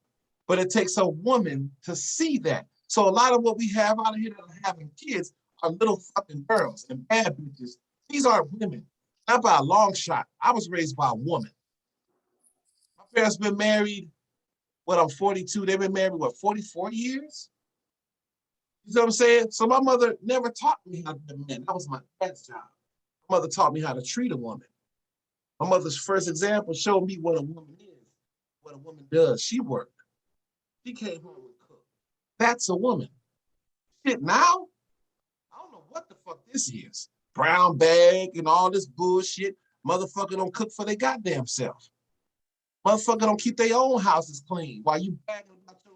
But it takes a woman to see that. So a lot of what we have out here that are having kids are little fucking girls and bad bitches. These aren't women. Not by a long shot. I was raised by a woman. My parents been married, I'm 42. They've been married, 44 years? You know what I'm saying? So my mother never taught me how to be a man. That was my dad's job. My mother taught me how to treat a woman. My mother's first example showed me what a woman is, what a woman does. She worked. She came home and cooked. That's a woman. Shit, now, I don't know what the fuck this is. Brown bag and all this bullshit. Motherfucker don't cook for their goddamn self. Motherfucker don't keep their own houses clean while you bagging about your...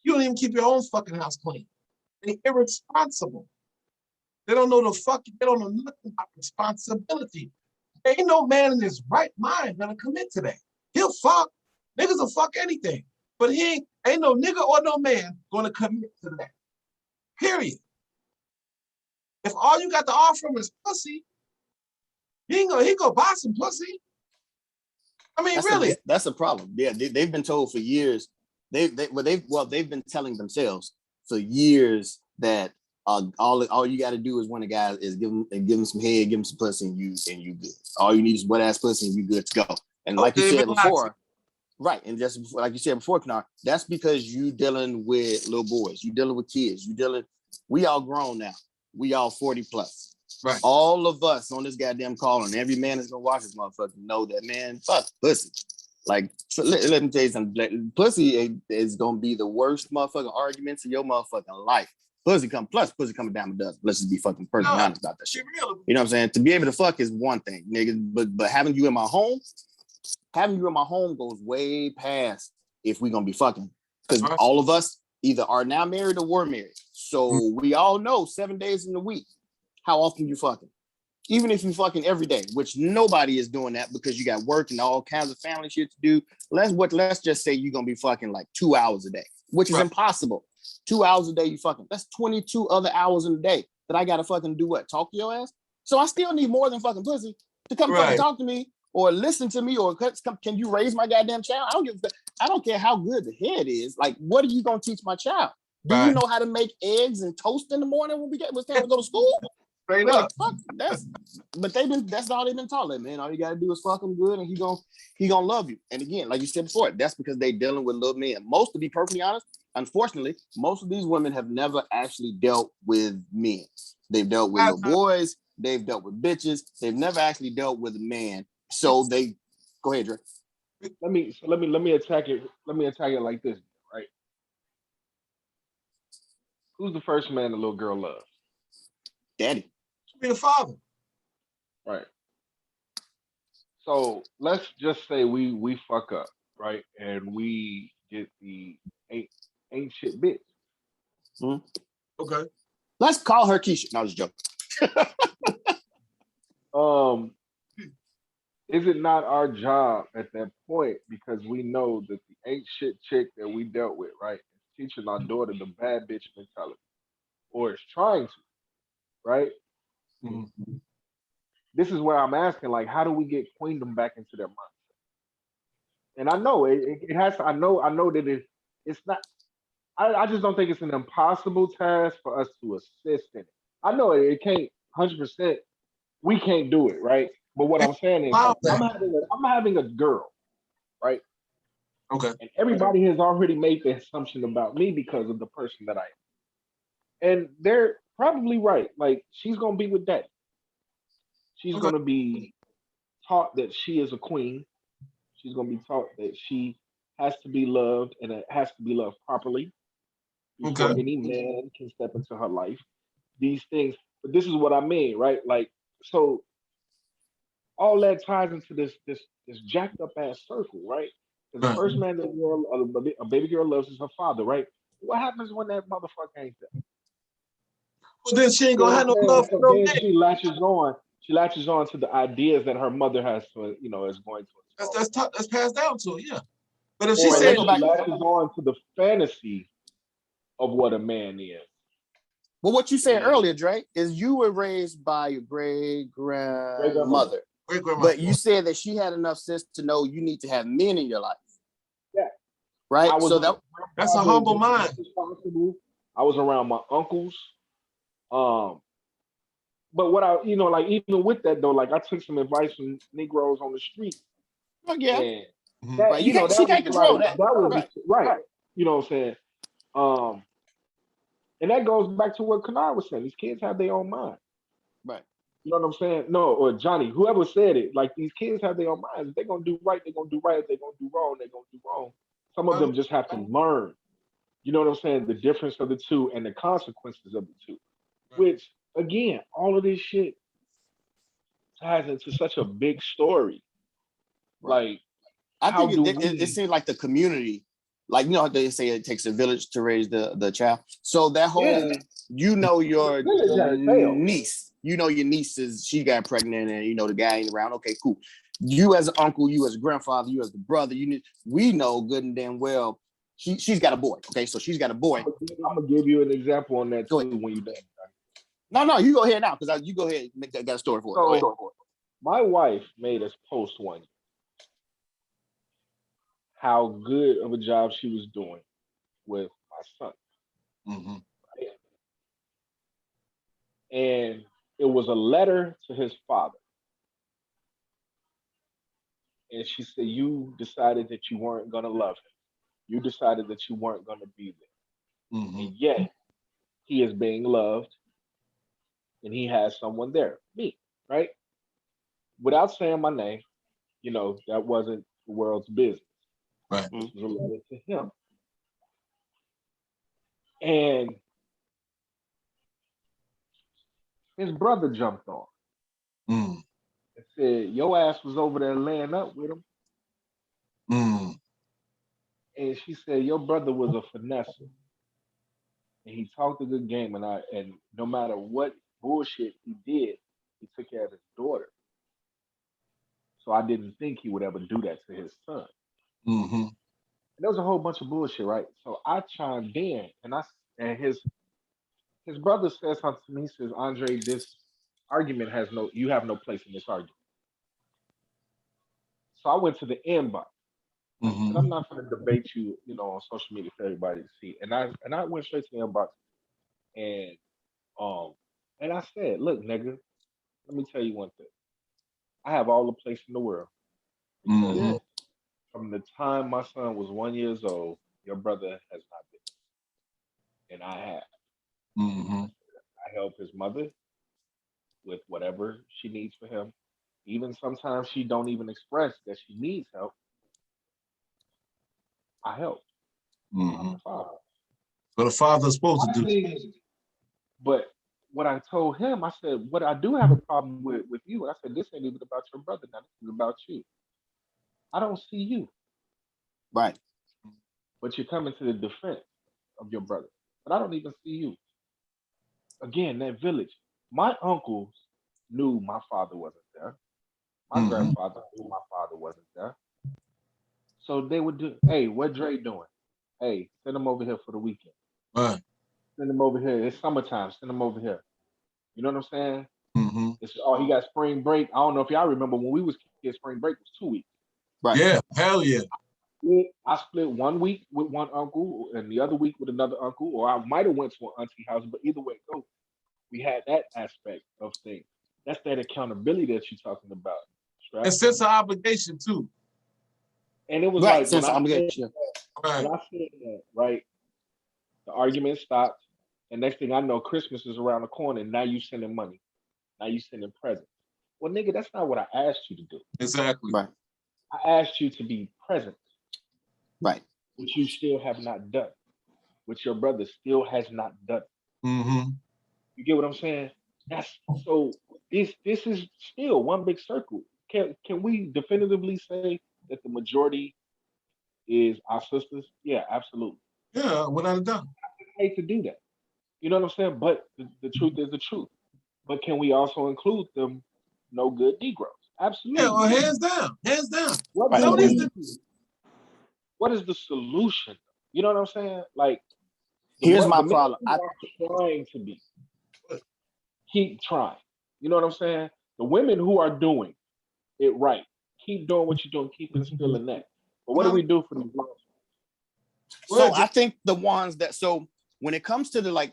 You don't even keep your own fucking house clean. They're irresponsible. They don't know they don't know nothing about responsibility. There ain't no man in his right mind gonna commit to that. He'll fuck. Niggas will fuck anything. But ain't no nigga or no man gonna commit to that. Period. If all you got to offer him is pussy, he gonna buy some pussy. I mean, really. That's a problem. Yeah, they've been told for years. They've been telling themselves for years that all you got to do is when a guy is give him some head, give him some pussy, and you good. All you need is wet ass pussy, and you good to go. And like you said before, right? And just like you said before, Kennard, that's because you dealing with little boys, you dealing with kids, we all grown now. We all 40 plus. Right. All of us on this goddamn call, and every man is gonna watch this motherfucker know that, man, fuck pussy. Like, let me tell you something. Pussy is gonna be the worst motherfucking arguments in your motherfucking life. Pussy coming down the dust. Let's just be fucking personally honest about that shit. You know what I'm saying? To be able to fuck is one thing, nigga. But having you in my home goes way past if we gonna be fucking. Because all of us either are now married or were married. So we all know 7 days in the week how often you fucking. Even if you fucking every day, which nobody is doing that because you got work and all kinds of family shit to do. Let's just say you're gonna be fucking like 2 hours a day, which is impossible. 2 hours a day you fucking. That's 22 other hours in a day that I gotta fucking do what? Talk to your ass? So I still need more than fucking pussy to come fucking talk to me or listen to me or can you raise my goddamn child? I don't care how good the head is. Like, what are you gonna teach my child? Do you know how to make eggs and toast in the morning when was time to go to school? Straight Like, up. fuck, that's all they've been taught. Like, man, all you gotta do is fuck him good, and he gonna love you. And again, like you said before, that's because they dealing with little men. Most, to be perfectly honest, unfortunately, most of these women have never actually dealt with men. They've dealt with little boys. They've dealt with bitches. They've never actually dealt with a man. So they go ahead, Dre. Let me attack it. Let me attack it like this, right? Who's the first man the little girl loves? Daddy. Be the father. Right. So let's just say we fuck up, right? And we get the ain't shit bitch. Mm-hmm. Okay. Let's call her Keisha. No, I was joking. Is it not our job at that point, because we know that the ain't shit chick that we dealt with, right, is teaching our daughter the bad bitch mentality, or is trying to, right? Mm-hmm. This is where I'm asking, like, how do we get queendom back into their mindset? And I know it has to. I know that it's not. I just don't think it's an impossible task for us to assist in it. I know it can't 100%. We can't do it, right? But what I'm saying is, I'm having a girl, right? Okay. And everybody has already made the assumption about me because of the person that I am. And they're probably right. Like, she's gonna be with daddy. She's gonna be taught that she is a queen. She's gonna be taught that she has to be loved, and it has to be loved properly before any man can step into her life. These things, but this is what I mean, right? Like, so all that ties into this jacked up ass circle, right? Because the first man that a baby girl loves is her father, right? What happens when that motherfucker ain't there? Well, then she ain't You know gonna what have no I'm saying? love for Because no then man. she latches on. She latches on to the ideas that her mother has to, is going to. That's passed down to her, yeah. But if she Or said she latches on to the fantasy of what a man is. Well, what you said earlier, Dre, is you were raised by your great grandmother. But you said that she had enough sense to know you need to have men in your life. Yeah. Right? So that's a humble mind. I was around my uncles. But what I, like, even with that though, like, I took some advice from Negroes on the street. Oh, yeah. And that, right. She can't control that. that. That was right. You know what I'm saying? And that goes back to what Kennard was saying. These kids have their own mind. Right. You know what I'm saying? No, or Johnny, whoever said it, like, these kids have their own minds. If they're gonna do right, they're gonna do right. If they're gonna do wrong, they're gonna do wrong. Some of them just have to learn. You know what I'm saying? The difference of the two and the consequences of the two. Which, again, all of this shit ties into such a big story. Right. Like, I think it seems like the community, like, how they say it takes a village to raise the child. So that whole, your niece, your niece she got pregnant, and she got ain't around. Okay, cool. You as an uncle, you as a grandfather, you as the brother, we know good and damn well she's got a boy. Okay, so she's got a boy. I'm gonna give you an example on that too when you're done. No, you go ahead now, because you go ahead. I got a story for it. So, my wife made us post one how good of a job she was doing with my son. Mm-hmm. And it was a letter to his father. And she said, you decided that you weren't going to love him. You decided that you weren't going to be there. Mm-hmm. And yet, he is being loved, and he has someone there, me, right? Without saying my name, that wasn't the world's business. Right. This was a letter to him. And his brother jumped on and said, your ass was over there laying up with him. And she said, your brother was a finesser. And he talked a good game, and no matter what bullshit he did, he took care of his daughter. So I didn't think he would ever do that to his son. Mm-hmm. And there was a whole bunch of bullshit, right? So I chimed in, and his brother said something to me. He says, Andre, this argument you have no place in this argument. So I went to the inbox And I'm not going to debate you, on social media for everybody to see. And I went straight to the inbox and um and I said, look, nigga, let me tell you one thing. I have all the place in the world because Mm-hmm. from the time my son was 1 years old, your brother has not been, and I have. Mm-hmm. I help his mother with whatever she needs for him. Even sometimes she don't even express that she needs help. I help. I'm Mm-hmm. the father. But a father's supposed My to do. thing is, but what I told him, I said, what I do have a problem with you, I said, this ain't even about your brother now. This is about you. I don't see you, Right. but you're coming to the defense of your brother. But I don't even see you. Again, that village. My uncles knew my father wasn't there. My Mm-hmm. grandfather knew my father wasn't there. So they would do, hey, what Dre doing? Hey, send him over here for the weekend. Right. Send him over here. It's summertime. Send him over here. You know what I'm saying? Mm-hmm. It's he got spring break. I don't know if y'all remember when we was kids, spring break was 2 weeks. Right. Yeah. Hell yeah. I split 1 week with one uncle and the other week with another uncle, or I might have went to an auntie house, but either way it goes, we had that aspect of things. That's that accountability that you're talking about, And Strap. sense of obligation too. And it was Right. like Since I'm getting you. when Right. I said that, right, the argument stopped, and next thing I know, Christmas is around the corner, and now you sending money, now you sending presents. Well, nigga, that's not what I asked you to do. Exactly. Right. I asked you to be present, Right. which you still have not done, which your brother still has not done. Mm-hmm. You get what I'm saying? That's so. This is still one big circle. Can we definitively say that the majority is our sisters? Yeah, absolutely. Yeah, without a doubt. I hate to do that. You know what I'm saying? But the truth is the truth. But can we also include them no good Negroes? Yeah, Absolutely. well, hands down. Hands down. What Right. do Some of these we do? What is the solution? You know what I'm saying? Like Here's my the men problem. who are trying to be, keep trying. You know what I'm saying? The women who are doing it right, keep doing what you're doing, keep instilling that. But what do we do for these girls? So I think the ones that when it comes to the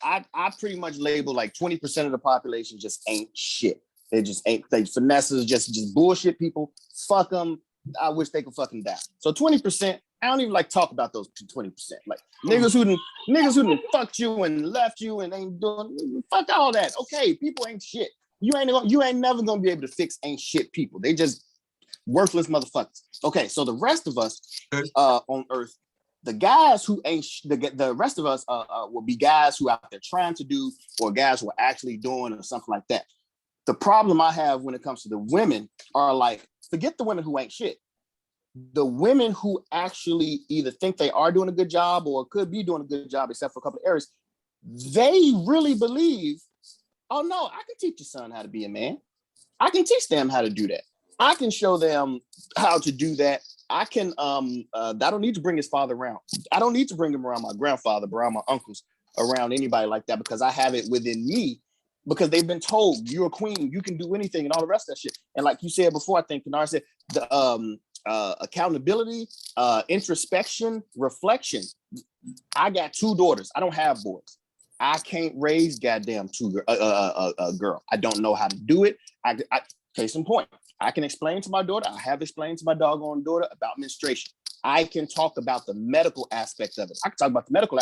I pretty much label like 20% of the population just ain't shit. They just ain't they finesses, just bullshit people. Fuck them. I wish they could fucking die. So 20%, I don't even like talk about those 20%. Like niggas who done fucked you and left you and ain't doing fuck all that. Okay, people ain't shit. You ain't never gonna be able to fix ain't shit people. They just worthless motherfuckers. Okay, so the rest of us on earth, the guys who ain't the rest of us will be guys who out there trying to do or guys who are actually doing or something like that. The problem I have when it comes to the women are like, forget the women who ain't shit. The women who actually either think they are doing a good job or could be doing a good job, except for a couple of areas, they really believe, oh no, I can teach your son how to be a man. I can teach them how to do that. I can show them how to do that. I can I don't need to bring his father around. I don't need to bring him around my grandfather, around my uncles, around anybody like that, because I have it within me, because they've been told you're a queen, you can do anything and all the rest of that shit. And like you said before, I think Kennard said the accountability, introspection, reflection. I got 2 daughters. I don't have boys. I can't raise goddamn a girl. I don't know how to do it. Case in point, I can explain to my daughter. I have explained to my doggone daughter about menstruation. I can talk about the medical aspect of it. I can talk about the medical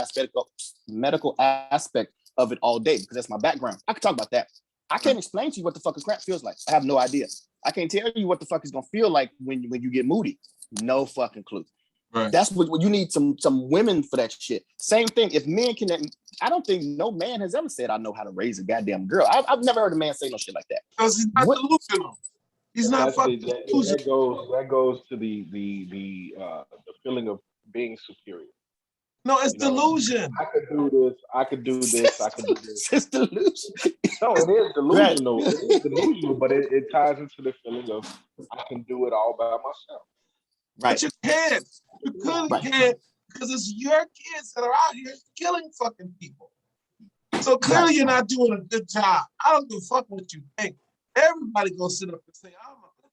aspect of it all day because that's my background. I can talk about that. I can't explain to you what the fucking crap feels like. I have no idea. I can't tell you what the fuck is gonna feel like when you get moody. No fucking clue. Right. That's what you need, some women for that shit. Same thing. If men can, I don't think no man has ever said I know how to raise a goddamn girl. I've never heard a man say no shit like that. Because he's not delusional. He's not fucking delusional. That goes to the feeling of being superior. No, it's delusion. I could do this. I could do this. I could do this. It's delusion. No, it is delusional. Right. It is delusional, but it ties into the feeling of I can do it all by myself. Right. But you can't. You clearly can't, because it's your kids that are out here killing fucking people. So clearly you're not doing a good job. I don't give a fuck what you think. Everybody gonna sit up and say, I'm a good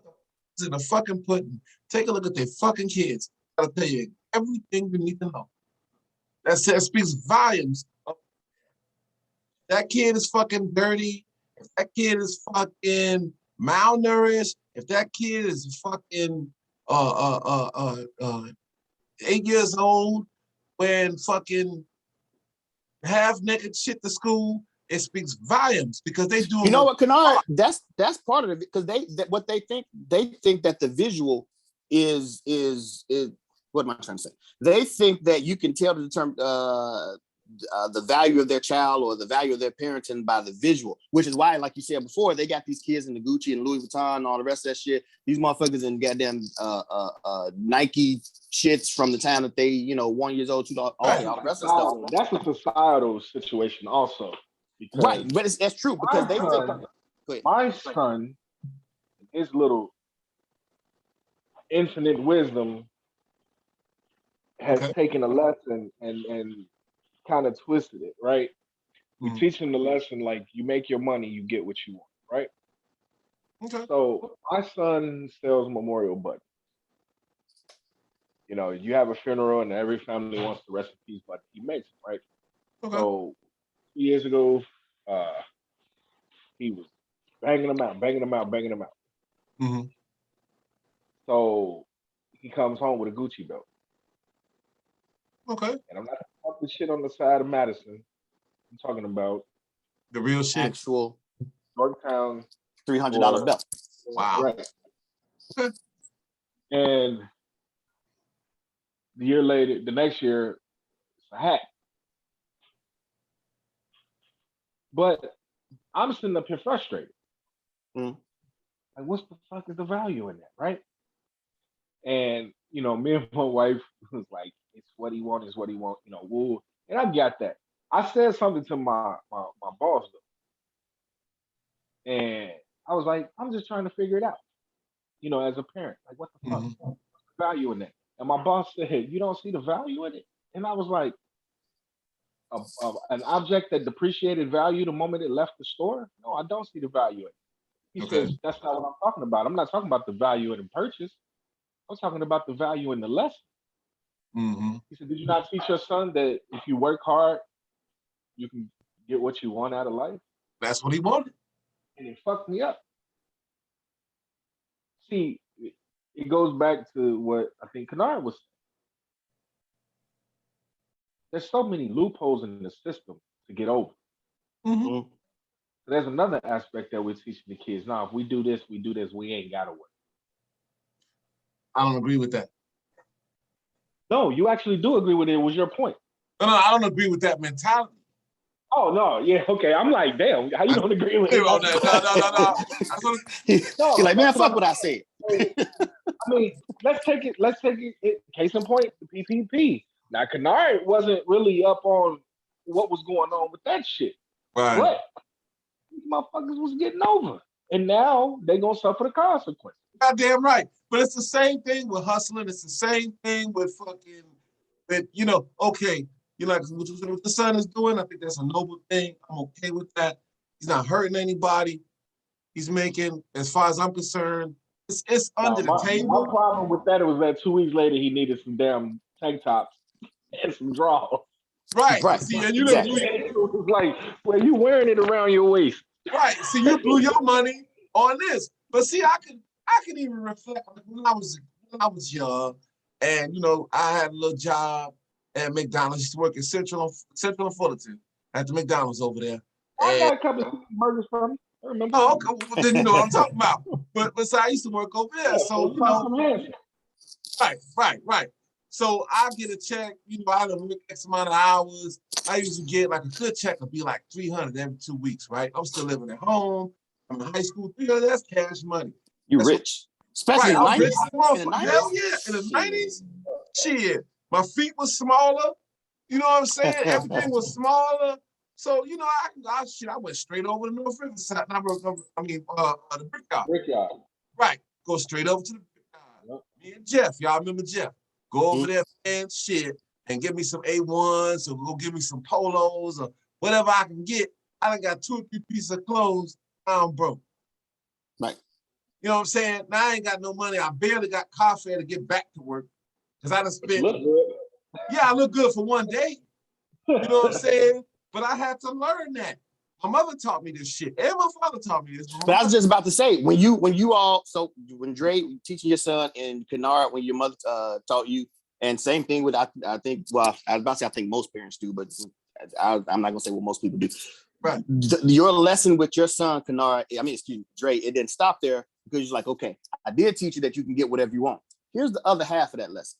parent. in the fucking pudding. Take a look at their fucking kids. I'll tell you everything you need to know. That speaks volumes. That kid is fucking dirty. If that kid is fucking malnourished, if that kid is fucking 8 years old, wearing fucking half naked shit to school, it speaks volumes because they do. You know what, Kennard? That's part of it because what they think that the visual is what am I trying to say? They think that you can tell the value of their child or the value of their parenting by the visual, which is why, like you said before, they got these kids in the Gucci and Louis Vuitton and all the rest of that shit. These motherfuckers in goddamn Nike shits from the time that they, 1 year old, 2, all the rest of the stuff. That's a societal situation also. Right, but that's true because they think my son, his little infinite wisdom has taken a lesson and kind of twisted it, right? We teach him the lesson like you make your money, you get what you want, right? Okay. So my son sells memorial buttons. You have a funeral and every family wants the rest in peace button. He makes it, right? Okay. So 2 years ago, he was banging them out. Mm-hmm. So he comes home with a Gucci belt. Okay. And I'm not talking shit on the side of Madison. I'm talking about the real shit. Actual Yorktown $300 belt. Wow. Right. Okay. And the next year, it's a hat. But I'm sitting up here frustrated. Like, what's the fuck is the value in that, right? And me and my wife was like, it's what he wants, it's what he wants, woo. And I got that. I said something to my boss though. And I was like, I'm just trying to figure it out. As a parent. Like, what the fuck? What's the value in that? And my boss said, you don't see the value in it? And I was like, an object that depreciated value the moment it left the store? No, I don't see the value in it. He says, that's not what I'm talking about. I'm not talking about the value in the purchase. I'm talking about the value in the lesson. Mm-hmm. He said, did you not teach your son that if you work hard, you can get what you want out of life? That's what he wanted. And it fucked me up. See, it goes back to what I think Kennard was saying. There's so many loopholes in the system to get over. Mm-hmm. There's another aspect that we're teaching the kids. Now, if we do this, we ain't got to work. I don't agree with that. No, you actually do agree with it. It was your point. No, I don't agree with that mentality. Oh, no. Yeah, okay. I'm like, damn, how you don't agree with it? No. You're like, man, fuck what I said. I mean, let's take it, case in point, the PPP. Now, Kennard wasn't really up on what was going on with that shit. Right. But these motherfuckers was getting over. And now they going to suffer the consequences. Goddamn right. But it's the same thing with hustling. It's the same thing with fucking, okay, like what the son is doing, I think that's a noble thing. I'm okay with that. He's not hurting anybody. He's making, as far as I'm concerned, it's under the table. My problem with that was that 2 weeks later, he needed some damn tank tops and some draws. Right. See, and it was like, well, you wearing it around your waist. Right. See, you blew your money on this. But see, I can even reflect when I was young, and I had a little job at McDonald's. I used to work in Central and Fullerton at the McDonald's over there. I got a couple of burgers from him. I remember. Oh, okay. Well, then you know what I'm talking about. But so I used to work over there. So right. So I get a check. I don't work X amount of hours. I usually get like a good check would be like $300 every 2 weeks. Right. I'm still living at home. I'm in high school. $300. That's cash money. That's rich. Especially in the 90s. Hell yeah. In the 90s, shit. My feet was smaller. You know what I'm saying? Everything was smaller. So, I went straight over to North Riverside. The Brickyard. Right. Go straight over to the Brickyard. Yep. Me and Jeff. Y'all remember Jeff? Go over there, man, shit, and get me some A1s or go give me some polos or whatever I can get. I done got 2 or 3 pieces of clothes. I'm broke. Right. You know what I'm saying? Now I ain't got no money. I barely got car fare to get back to work because I done spent. Look good. Yeah, I look good for one day. You know what I'm saying? But I had to learn that. My mother taught me this shit, and my father taught me this. But I was just about to say, when Dre teaching your son and Kennard, when your mother taught you, and same thing with I think, well, I was about to say I think most parents do, but I'm not gonna say what most people do. Right. Your lesson with your son Kennard, Dre, it didn't stop there because you're like, okay, I did teach you that you can get whatever you want. Here's the other half of that lesson.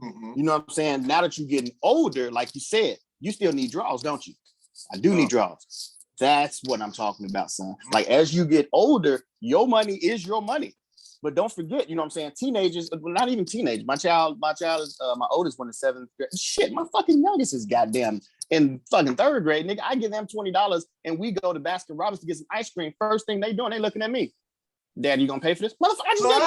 Mm-hmm. You know what I'm saying? Now that you're getting older, like you said, you still need draws, don't you? I do need draws. That's what I'm talking about, son. Like, as you get older, your money is your money. But don't forget, you know what I'm saying? Teenagers, not even teenagers. My child is my oldest one is 7th grade. Shit, my fucking youngest is goddamn in fucking 3rd grade, nigga. I give them $20 and we go to Baskin Robbins to get some ice cream. First thing they doing, they looking at me. Dad, you gonna pay for this? Motherfucker, I just gave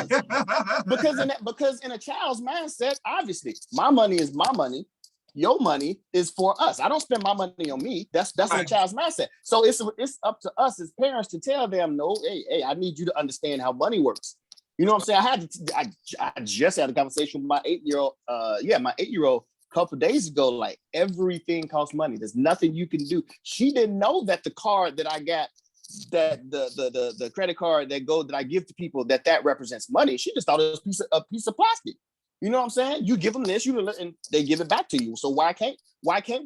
both y'all $20. Because in a child's mindset, obviously, my money is my money. Your money is for us. I don't spend my money on me. That's in a child's mindset. So it's up to us as parents to tell them, no, hey, I need you to understand how money works. You know what I'm saying? I just had a conversation with my 8-year-old. My 8-year-old a couple of days ago. Like, everything costs money. There's nothing you can do. She didn't know that the card that I got, that the credit card that I give to people, that represents money. She just thought it was a piece of plastic. You know what I'm saying? You give them this, and they give it back to you. So why can't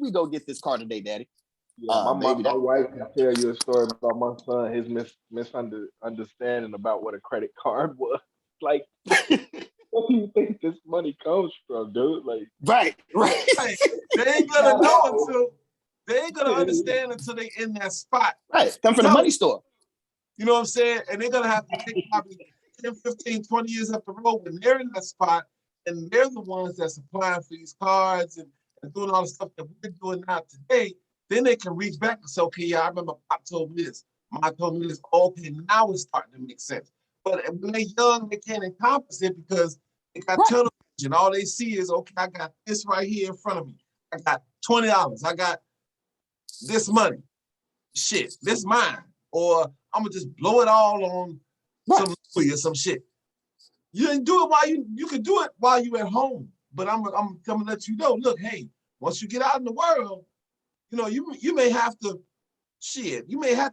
we go get this car today, Daddy? Yeah, my wife can tell you a story about my son, his misunderstanding about what a credit card was. Like, where do you think this money comes from, dude? Like, right. They ain't gonna know they ain't gonna understand until they in that spot. Right, come from the money store. You know what I'm saying? And they're gonna have to take probably 10, 15, 20 years up the road when they're in that spot. And they're the ones that's applying for these cards and doing all the stuff that we're doing now today. Then they can reach back and say, okay, yeah, I remember Pop told me this. Mom told me this. Okay, now it's starting to make sense. But when they're young, they can't encompass it because they got tunnel vision. All they see is, okay, I got this right here in front of me. I got $20. I got this money. Shit, this mine. Or I'm going to just blow it all on some or some shit. You didn't do it while you can do it while you at home. But I'm coming to let you know, look, hey, once you get out in the world, you know, you may have to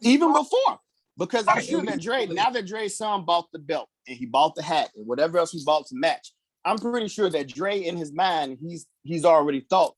even before. Because I'm sure that Dre, now that Dre's son bought the belt and he bought the hat and whatever else he bought to match, I'm pretty sure that Dre in his mind, he's already thought,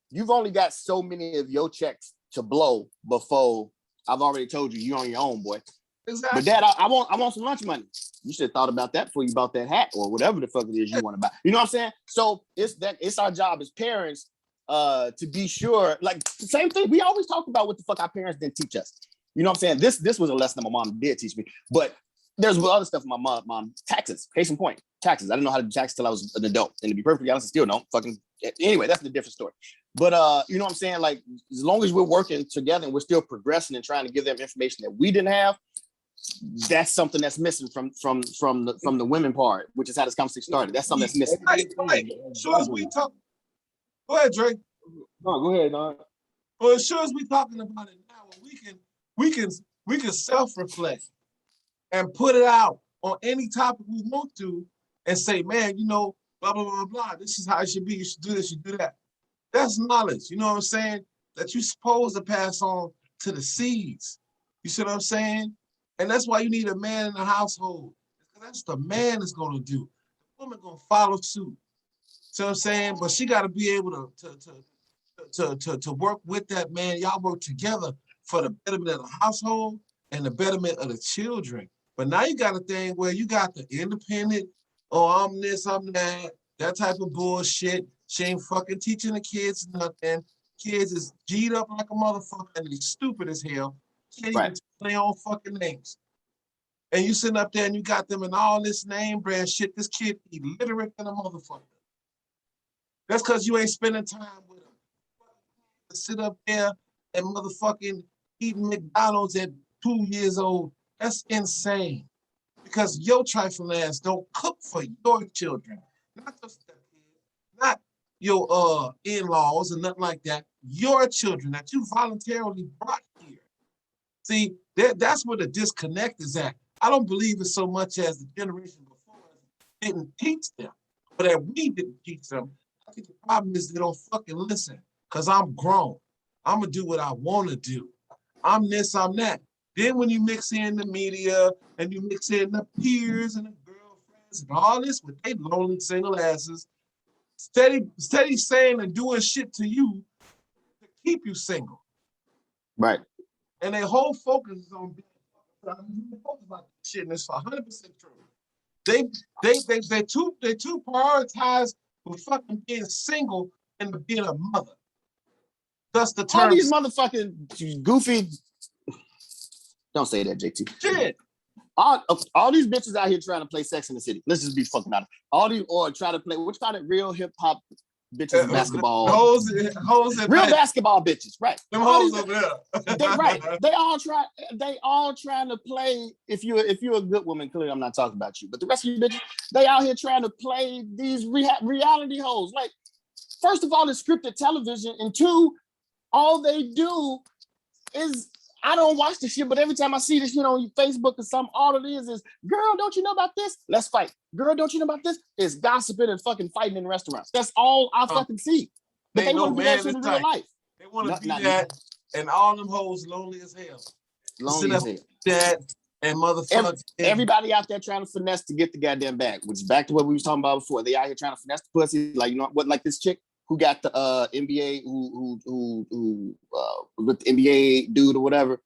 you've only got so many of your checks to blow before I've already told you you're on your own, boy. Exactly. But Dad, I want some lunch money. You should have thought about that before you bought that hat or whatever the fuck it is you want to buy. You know what I'm saying? So it's our job as parents to be sure. Like, the same thing. We always talk about what the fuck our parents didn't teach us. You know what I'm saying? This was a lesson that my mom did teach me. But there's other stuff my mom taxes. Case in point, taxes. I didn't know how to do taxes till I was an adult. And to be perfectly honest, I still don't. Anyway, that's a different story. But you know what I'm saying? Like, as long as we're working together and we're still progressing and trying to give them information that we didn't have, that's something that's missing from the women part, which is how this conversation started. That's something that's missing. Right. Sure as we talk. Go ahead, Drake. No, go ahead, Don. Well, as sure as we talking about it now, we can self-reflect and put it out on any topic we want to and say, man, you know, blah, blah, blah, blah. This is how it should be. You should do this, you do that. That's knowledge, you know what I'm saying? That you're supposed to pass on to the seeds. You see what I'm saying? And that's why you need a man in the household. That's the man that's going to do. The woman going to follow suit. See what I'm saying? But she got to be able to work with that man. Y'all work together for the betterment of the household and the betterment of the children. But now you got a thing where you got the independent, oh, I'm this, I'm that type of bullshit. She ain't fucking teaching the kids nothing. Kids is G'd up like a motherfucker and they stupid as hell. Can't even play on fucking names. And you sitting up there and you got them in all this name brand shit. This kid illiterate than a motherfucker. That's because you ain't spending time with them. Sit up there and motherfucking eating McDonald's at 2 years old. That's insane. Because your trifling ass don't cook for your children. Not just the kids, not your in-laws and nothing like that. Your children that you voluntarily brought here. See, that's where the disconnect is at. I don't believe it so much as the generation before us didn't teach them, or that we didn't teach them. I think the problem is they don't fucking listen, because I'm grown. I'm going to do what I want to do. I'm this, I'm that. Then when you mix in the media and you mix in the peers and the girlfriends and all this with they lonely single asses, steady saying and doing shit to you to keep you single. Right. And their whole focus is on being focused about this shit, and it's 100% true. They too prioritized with fucking being single and being a mother. Thus the term. All these motherfucking goofy. Don't say that, JT. Shit. All these bitches out here trying to play Sex in the City. Let's just be fucking honest. All these or try to play. What's called it? Real hip hop bitches in basketball. Hoes real basketball bitches, right? Them hoes over there. Right. They all trying to play. If you're a good woman, clearly I'm not talking about you. But the rest of you bitches, they out here trying to play these reality hoes. Like, first of all, it's scripted television, and two, all they do is. I don't watch the shit, but every time I see this shit on Facebook or something, all it is, girl, don't you know about this? Let's fight. Girl, don't you know about this? It's gossiping and fucking fighting in restaurants. That's all I fucking see. But they want to do that shit in real life. They want to be that, and all them hoes lonely as hell. Lonely as hell. That and motherfuckers. Everybody out there trying to finesse to get the goddamn bag, which is back to what we was talking about before. They out here trying to finesse the pussy, like, you know what, like this chick who got the NBA, who with the NBA dude or whatever.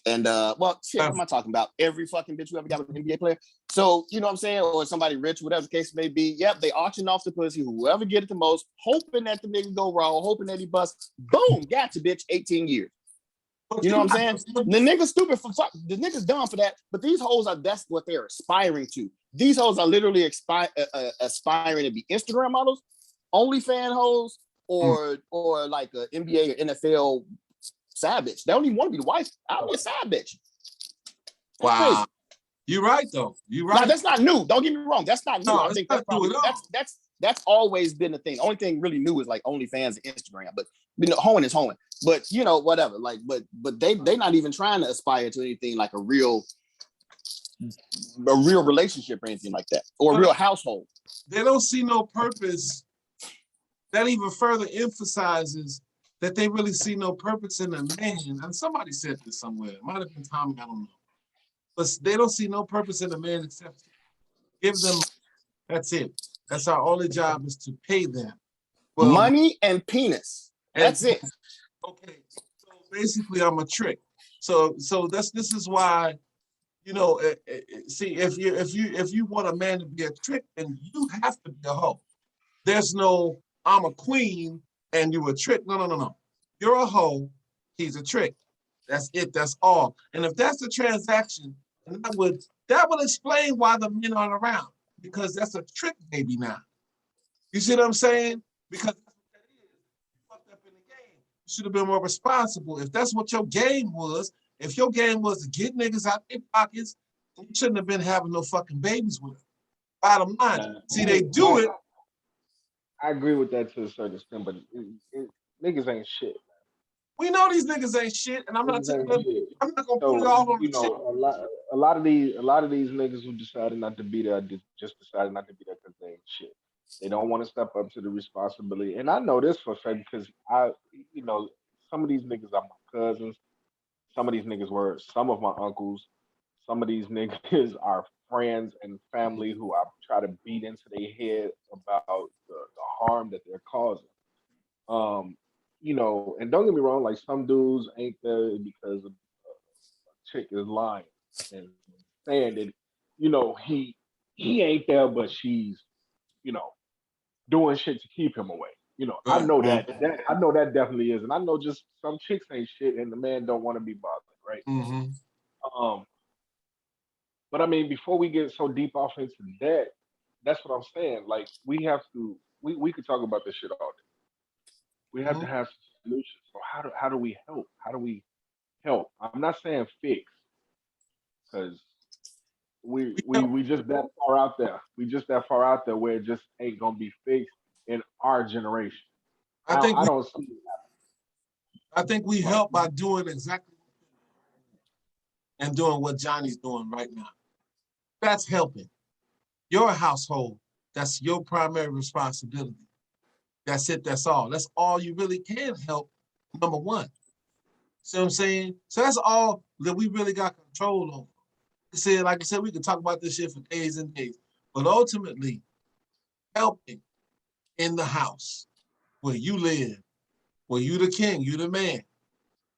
And well, shit, what am I talking about? Every fucking bitch who ever got with an NBA player. So, you know what I'm saying? Or somebody rich, whatever the case may be. Yep, they auction off the pussy, whoever get it the most, hoping that the nigga go wrong, hoping that he busts. Boom, got you, bitch, 18 years. You know what I'm saying? The nigga's stupid for fuck. The nigga's dumb for that. But these hoes that's what they're aspiring to. These hoes are literally aspiring to be Instagram models, OnlyFans hoes, or like a NBA or NFL side bitch. They don't even want to be the wife. I'll be a side bitch. That's wow. Crazy. You're right though. You're right. Now, that's not new. Don't get me wrong. That's not new. No, I think that's always been the thing. The only thing really new is like OnlyFans and Instagram. But you know, hoeing is hoeing. But you know, whatever. Like, but they not even trying to aspire to anything like a real relationship or anything like that, or a real household. They don't see no purpose. That even further emphasizes that they really see no purpose in a man. And somebody said this somewhere. It might have been Tommy, I don't know. But they don't see no purpose in a man except give them. That's it. That's our only job is to pay them. Well, money and penis. That's it. Okay. So basically, I'm a trick. So this is why, you know, see, if you want a man to be a trick, then you have to be a hoe. There's no I'm a queen and you a trick. No. You're a hoe. He's a trick. That's it. That's all. And if that's the transaction, that would explain why the men aren't around, because that's a trick baby now. You see what I'm saying? Because that's what that is. You fucked up in the game. You should have been more responsible. If that's what your game was, if your game was to get niggas out their pockets, you shouldn't have been having no fucking babies with them. Bottom line. See, they do it. I agree with that to a certain extent, but niggas ain't shit. We know these niggas ain't shit, and I'm not gonna put it all on the shit. A lot of these niggas who decided not to be there just decided not to be there because they ain't shit. They don't want to step up to the responsibility. And I know this for a fact because some of these niggas are my cousins. Some of these niggas were some of my uncles. Some of these niggas are friends and family who I try to beat into their head about the harm that they're causing. And don't get me wrong, like some dudes ain't there because a chick is lying and saying that, he ain't there, but she's, doing shit to keep him away. I know that I know that definitely is. And I know just some chicks ain't shit and the man don't want to be bothered, right? Mm-hmm. But I mean, before we get so deep off into that, that's what I'm saying. Like we could talk about this shit all day. We have to have solutions. So how do we help? How do we help? I'm not saying fix, because we just that far out there. We just that far out there where it just ain't gonna be fixed in our generation. I don't see it. I think we help by doing exactly and doing what Johnny's doing right now. That's helping. Your household, that's your primary responsibility. That's it, that's all. That's all you really can help, number one. See what I'm saying? So that's all that we really got control over. Like I said, we could talk about this shit for days and days. But ultimately, helping in the house where you live, where you the king, you the man. You know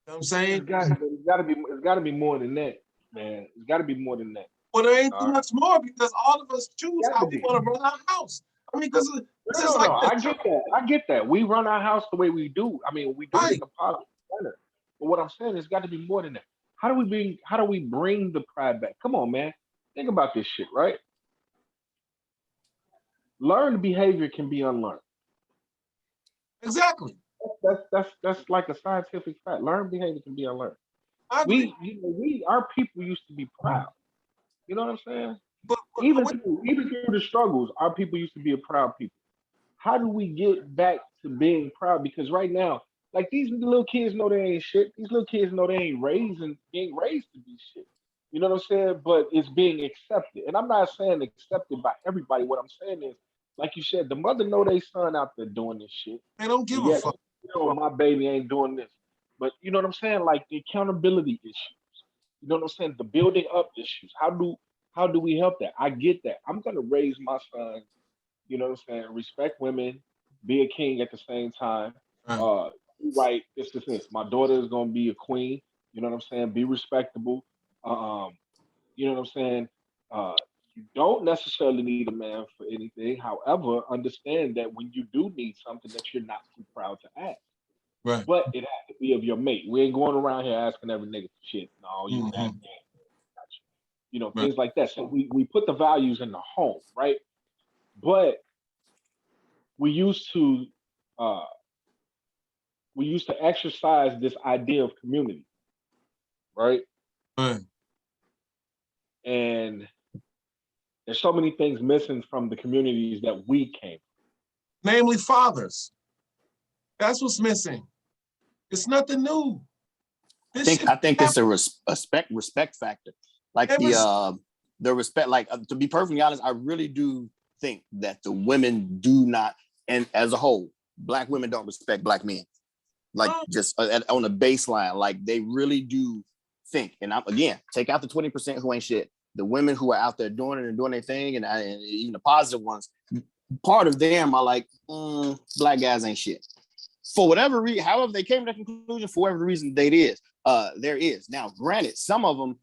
what I'm saying? It's gotta be more than that, man. It's gotta be more than that. Well, there ain't too All right. much more because all of us choose how Gotta we be. want to run our house. I mean, because it's No, just no, like no. this. I get that. I get that. We run our house the way we do. I mean, we do it in Right. a positive manner. But what I'm saying is, got to be more than that. How do we bring the pride back? Come on, man. Think about this shit, right? Learned behavior can be unlearned. Exactly. That's like a scientific fact. Learned behavior can be unlearned. I agree. Our people used to be proud. You know what I'm saying? But Even through the struggles, our people used to be a proud people. How do we get back to being proud? Because right now, like these little kids know they ain't shit. These little kids know they ain't being raised to be shit. You know what I'm saying? But it's being accepted. And I'm not saying accepted by everybody. What I'm saying is, like you said, the mother know their son out there doing this shit. they don't But give a yet, fuck. my baby ain't doing this. But you know what I'm saying? Like the accountability issues. You know what I'm saying? The building up issues. How do we help that? I get that. I'm gonna raise my son, you know what I'm saying? Respect women, be a king at the same time. Right. Uh, right, this. My daughter is gonna be a queen. You know what I'm saying? Be respectable. Um, you know what I'm saying? Uh, you don't necessarily need a man for anything. However, understand that when you do need something, that you're not too proud to ask. Right. But it has to be of your mate. We ain't going around here asking every nigga for shit. No, you that, Mm-hmm. you know, Right. things like that. So we put the values in the home, right? But we used to uh, we used to exercise this idea of community, right? Right. And there's so many things missing from the communities that we came. Namely, fathers. That's what's missing. It's nothing new. This shit I think it's happened a respect factor. Like ever since. the respect. Like to be perfectly honest, I really do think that the women do not, and as a whole, black women don't respect black men. Like just on a baseline, like they really do think. And I'm again, take out the 20% who ain't shit. The women who are out there doing it and doing their thing, and even the positive ones, part of them are like, black guys ain't shit. For whatever reason, however they came to that conclusion, for whatever reason there is. Now, granted, some of them,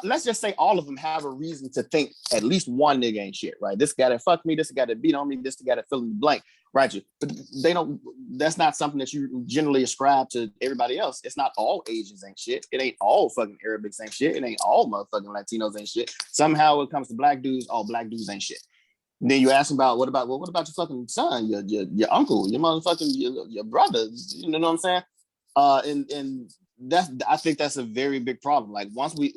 let's just say all of them have a reason to think at least one nigga ain't shit, right? This guy that fucked me, this guy that beat on me, this guy that fill in the blank, right? But they don't, that's not something that you generally ascribe to everybody else. It's not all Asians ain't shit. It ain't all fucking Arabics ain't shit. It ain't all motherfucking Latinos ain't shit. Somehow when it comes to black dudes, all black dudes ain't shit. And then you ask about what about your fucking son, your uncle, your motherfucking your brother, you know what I'm saying? And that's, I think that's a very big problem. Like once we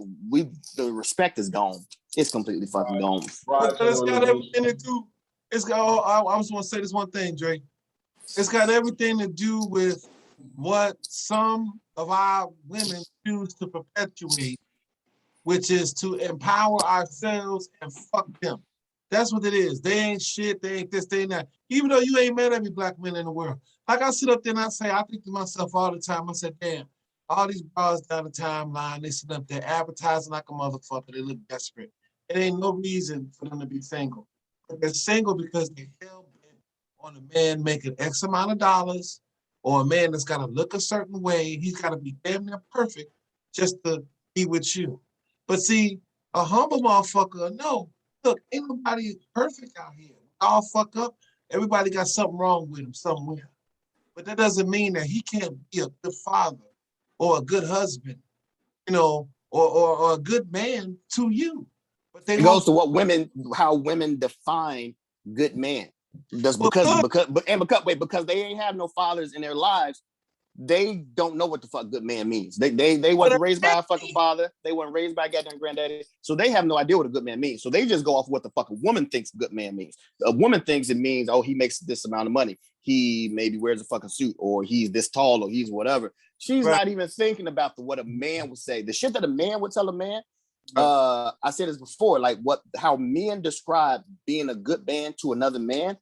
the respect is gone, it's completely fucking Right. gone. Broad But it's got generalization. everything to do. It's got. I just want to say this one thing, Dre. It's got everything to do with what some of our women choose to perpetuate, which is to empower ourselves and fuck them. That's what it is. They ain't shit. They ain't this. They ain't that. Even though you ain't met every black man in the world. Like I sit up there and I think to myself all the time. I said, damn, all these bras down the timeline, they sit up there advertising like a motherfucker. They look desperate. It ain't no reason for them to be single. But they're single because they hell bent on a man making X amount of dollars, or a man that's got to look a certain way. He's got to be damn near perfect just to be with you. But see, a humble motherfucker, no, look, ain't nobody perfect out here. All fuck up. Everybody got something wrong with him somewhere. But that doesn't mean that he can't be a good father or a good husband, or a good man to you. But they It won't. goes to how women define good men. That's Well, good. because they ain't have no fathers in their lives, they don't know what the fuck good man means. They But wasn't raised by a fucking father. They weren't raised by a goddamn granddaddy. So they have no idea what a good man means. So they just go off what the fuck a woman thinks good man means. A woman thinks it means, oh, he makes this amount of money. He maybe wears a fucking suit, or he's this tall, or he's whatever. She's Right. not even thinking about what a man would say. The shit that a man would tell a man, I said this before, like how men describe being a good man to another man,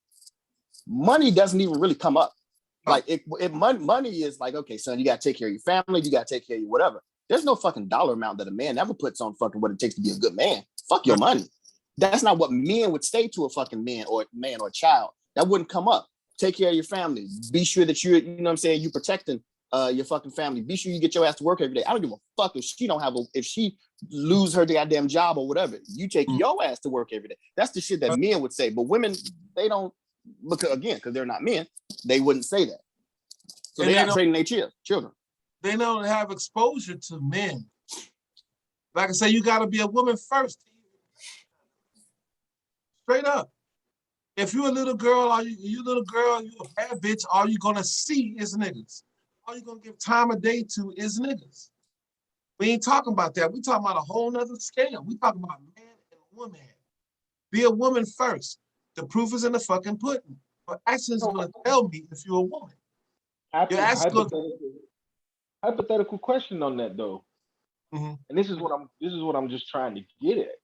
money doesn't even really come up. Like money is like, okay, son, you gotta take care of your family, you gotta take care of your whatever. There's no fucking dollar amount that a man ever puts on fucking what it takes to be a good man. Fuck your money. That's not what men would say to a fucking man or a child. That wouldn't come up. Take care of your family. Be sure that you know what I'm saying, you protecting your fucking family. Be sure you get your ass to work every day. I don't give a fuck if she lose her goddamn job or whatever. You take your ass to work every day. That's the shit that men would say. But women, they don't, because they're not men, they wouldn't say that. So they're not training their children. They don't have exposure to men. Like I say, you got to be a woman first. Straight up. If you're a little girl, you a bad bitch, all you're going to see is niggas. All you're going to give time of day to is niggas. We ain't talking about that. We talking about a whole nother scale. We talking about man and woman. Be a woman first. The proof is in the fucking pudding. But action's going to tell me if you're a woman. Hypothetical question on that though, and this is what I'm just trying to get at.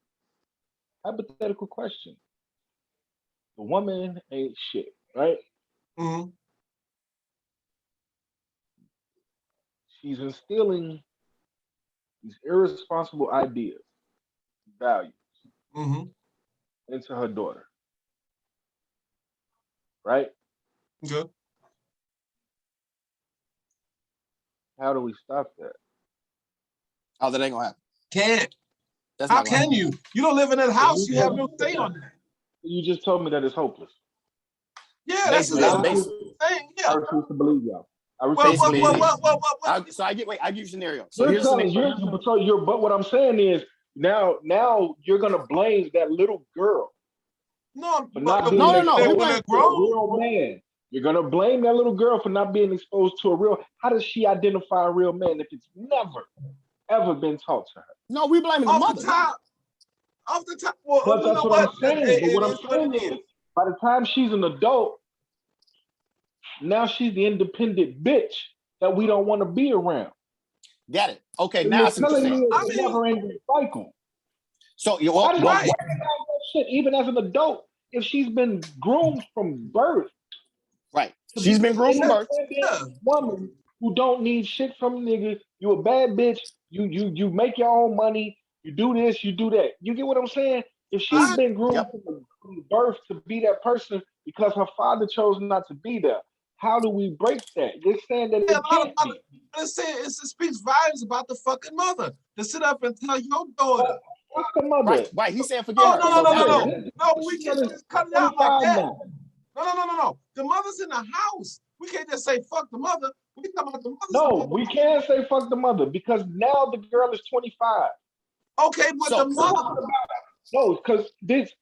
Hypothetical question: the woman ain't shit, right? She's instilling these irresponsible ideas, values into her daughter, right? Good. How do we stop that? Oh, that ain't gonna happen. Can't. That's How can you? You don't live in that house. You have no say on that. You just told me that it's hopeless. Yeah, that's the thing. Yeah. I refuse to believe y'all. So I give you a scenario. So but what I'm saying is now you're gonna blame that little girl. No. Real man. You're gonna blame that little girl for not being exposed to a real. How does she identify a real man if it's never, ever been taught to her? No, we blaming the mother. Off the top. Well, but that's what I'm saying. But what I'm saying is, by the time she's an adult, now she's the independent bitch that we don't want to be around. Got it. Okay, now I see what you're saying. It's a never-ending cycle. So you're right. Shit, even as an adult, if she's been groomed from birth. Right. She's been groomed from birth. Woman who don't need shit from a nigga. You a bad bitch. You make your own money. You do this, you do that. You get what I'm saying? If she's been groomed from birth to be that person because her father chose not to be there, how do we break that? You're saying that it can't be. It speaks volumes about the fucking mother to sit up and tell your daughter. Fuck the mother. Right. He's saying forget her. No, we can't just cut it out like that. No. The mother's in the house. We can't just say fuck the mother. We talking about the mother. No, we can't say fuck the mother because now the girl is 25. Okay, but the mother. No, because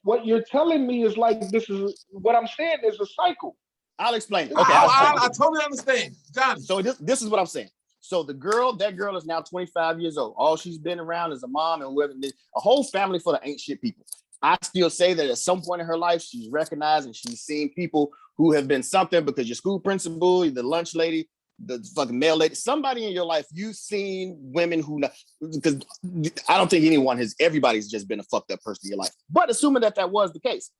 what you're telling me is like this is what I'm saying is a cycle. I'll explain it. Okay, I totally understand, Johnny. So this is what I'm saying. So that girl is now 25 years old. All she's been around is a mom and whoever, a whole family full of ain't shit people. I still say that at some point in her life, she's recognized and she's seen people who have been something because your school principal, the lunch lady, the fucking mail lady, somebody in your life, you've seen women who, because I don't think everybody's just been a fucked up person in your life. But assuming that was the case,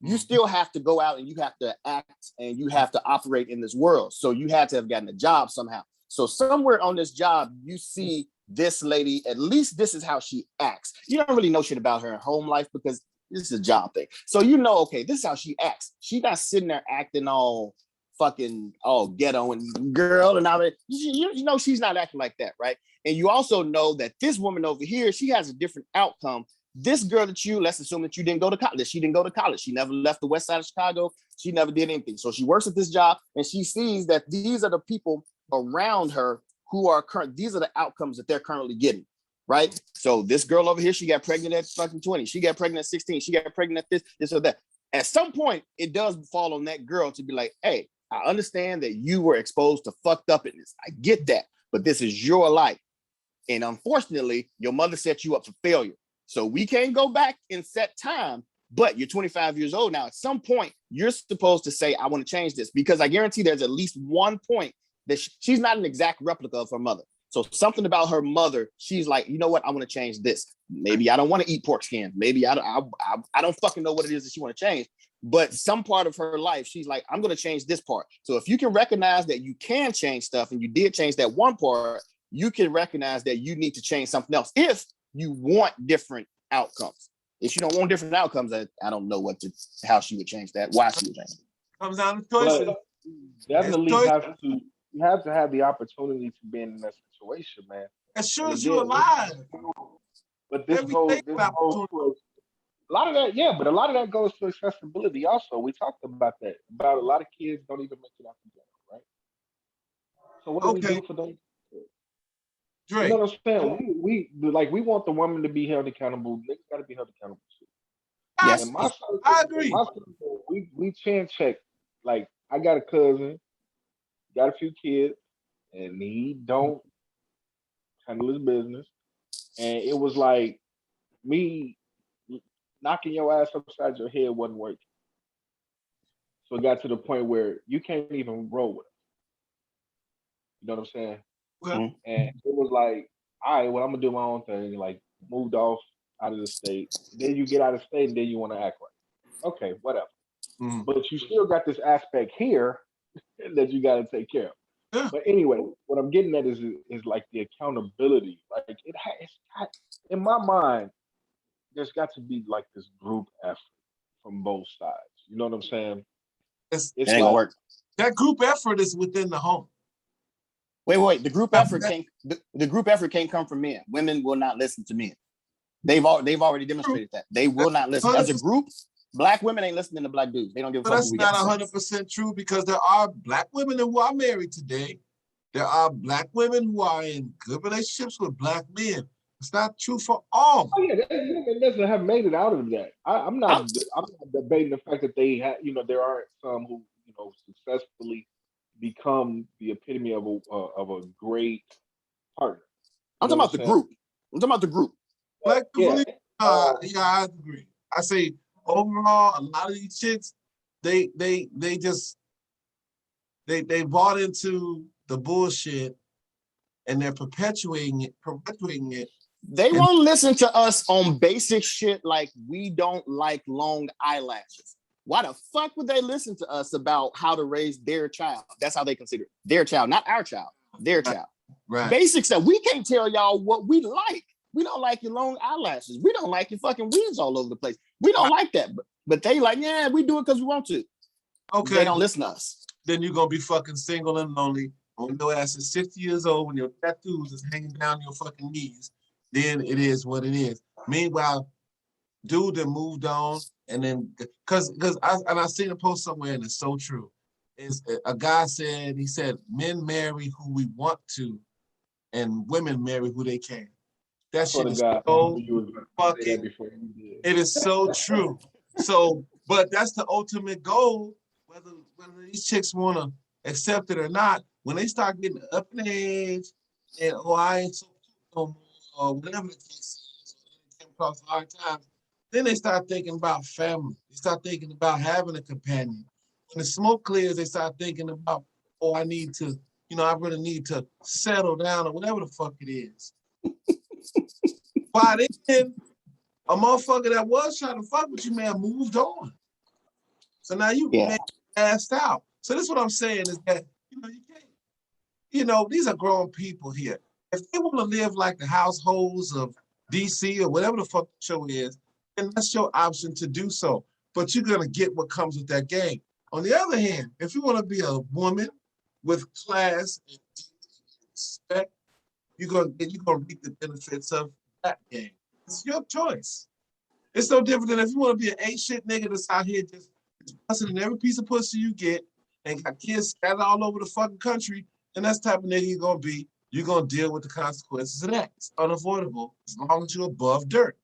you still have to go out and you have to act and you have to operate in this world. So you had to have gotten a job somehow. So somewhere on this job, you see this lady, at least this is how she acts. You don't really know shit about her home life because this is a job thing. So okay, this is how she acts. She's not sitting there acting all fucking ghetto and girl and all that. You know she's not acting like that, right? And you also know that this woman over here, she has a different outcome. This girl let's assume that you didn't go to college. She didn't go to college. She never left the west side of Chicago. She never did anything. So she works at this job and she sees that these are the people around her who are current. These are the outcomes that they're currently getting, right? So this girl over here, she got pregnant at fucking 20. She got pregnant at 16. She got pregnant at this or that. At some point, it does fall on that girl to be like, hey, I understand that you were exposed to fucked upness. I get that, but this is your life. And unfortunately, your mother set you up for failure. So we can't go back and set time, but you're 25 years old now. At some point, you're supposed to say, I want to change this, because I guarantee there's at least one point that she's not an exact replica of her mother. So something about her mother, she's like, you know what? I want to change this. Maybe I don't want to eat pork skin. Maybe I don't fucking know what it is that she want to change. But some part of her life, she's like, I'm going to change this part. So if you can recognize that you can change stuff and you did change that one part, you can recognize that you need to change something else if you want different outcomes. If you don't want different outcomes, I don't know how she would change that, why she would change it. Comes down to choices. But definitely you have to have the opportunity to be in that situation, man. As sure as you're alive. But this goes to a lot of that, yeah, but a lot of that goes to accessibility also. We talked about that. About a lot of kids don't even make it out the ghetto, right? So what do we do for them? Drake. You know what I'm saying? We want the woman to be held accountable. Niggas got to be held accountable too. Yes, And I agree. We chin check. Like I got a cousin, got a few kids, and he don't handle his business. And it was like me knocking your ass upside your head wasn't working. So it got to the point where you can't even roll with it. You know what I'm saying? Well, and it was like, all right, well, I'm gonna do my own thing. Like moved off out of the state. Then you get out of state, and then you want to act right. Okay, whatever. But you still got this aspect here that you got to take care of. Yeah. But anyway, what I'm getting at is like the accountability. Like it's got, in my mind, there's got to be like this group effort from both sides. You know what I'm saying? It ain't gonna work. That group effort is within the home. Wait. The group effort can't come from men. Women will not listen to men. They've already demonstrated that. They will not listen. As a group, Black women ain't listening to Black dudes. They don't give a fuck. That's not 100% true because there are Black women who are married today. There are Black women who are in good relationships with Black men. It's not true for all. Oh yeah, women doesn't have made it out of that. I'm not debating the fact that they have. There aren't some who successfully become the epitome of a great partner. I'm talking about the group. Black people, yeah, I agree. I say overall, a lot of these chicks, they bought into the bullshit and they're perpetuating it. They won't listen to us on basic shit like we don't like long eyelashes. Why the fuck would they listen to us about how to raise their child? That's how they consider it. Their child, not our child, their child. Right. Basic stuff. We can't tell y'all what we like. We don't like your long eyelashes. We don't like your fucking weaves all over the place. We don't like that. But they like, yeah, we do it because we want to. Okay. They don't listen to us. Then you're going to be fucking single and lonely when your ass is 60 years old, when your tattoos is hanging down your fucking knees. Then it is what it is. Meanwhile, dude that moved on, and then because I seen a post somewhere and it's so true. Is a guy said, he said men marry who we want to, and women marry who they can. That shit is so fucking. It is so true. So, but that's the ultimate goal. Whether these chicks want to accept it or not, when they start getting up in age, and I ain't so cute, or whatever the case is, came across hard times, then they start thinking about family. They start thinking about having a companion. When the smoke clears, they start thinking about, I need to, I really need to settle down or whatever the fuck it is. By then, a motherfucker that was trying to fuck with you, man, moved on. So now you passed out. So this is what I'm saying is that, you can't, these are grown people here. If they want to live like the households of DC or whatever the fuck the show is, then that's your option to do so. But you're going to get what comes with that game. On the other hand, if you want to be a woman with class and respect, you're going to reap the benefits of that game. It's your choice. It's no different than if you want to be an ain't shit nigga that's out here just busting in every piece of pussy you get and got kids scattered all over the fucking country, and that's the type of nigga you're going to be. You're going to deal with the consequences of that. It's unavoidable as long as you're above dirt.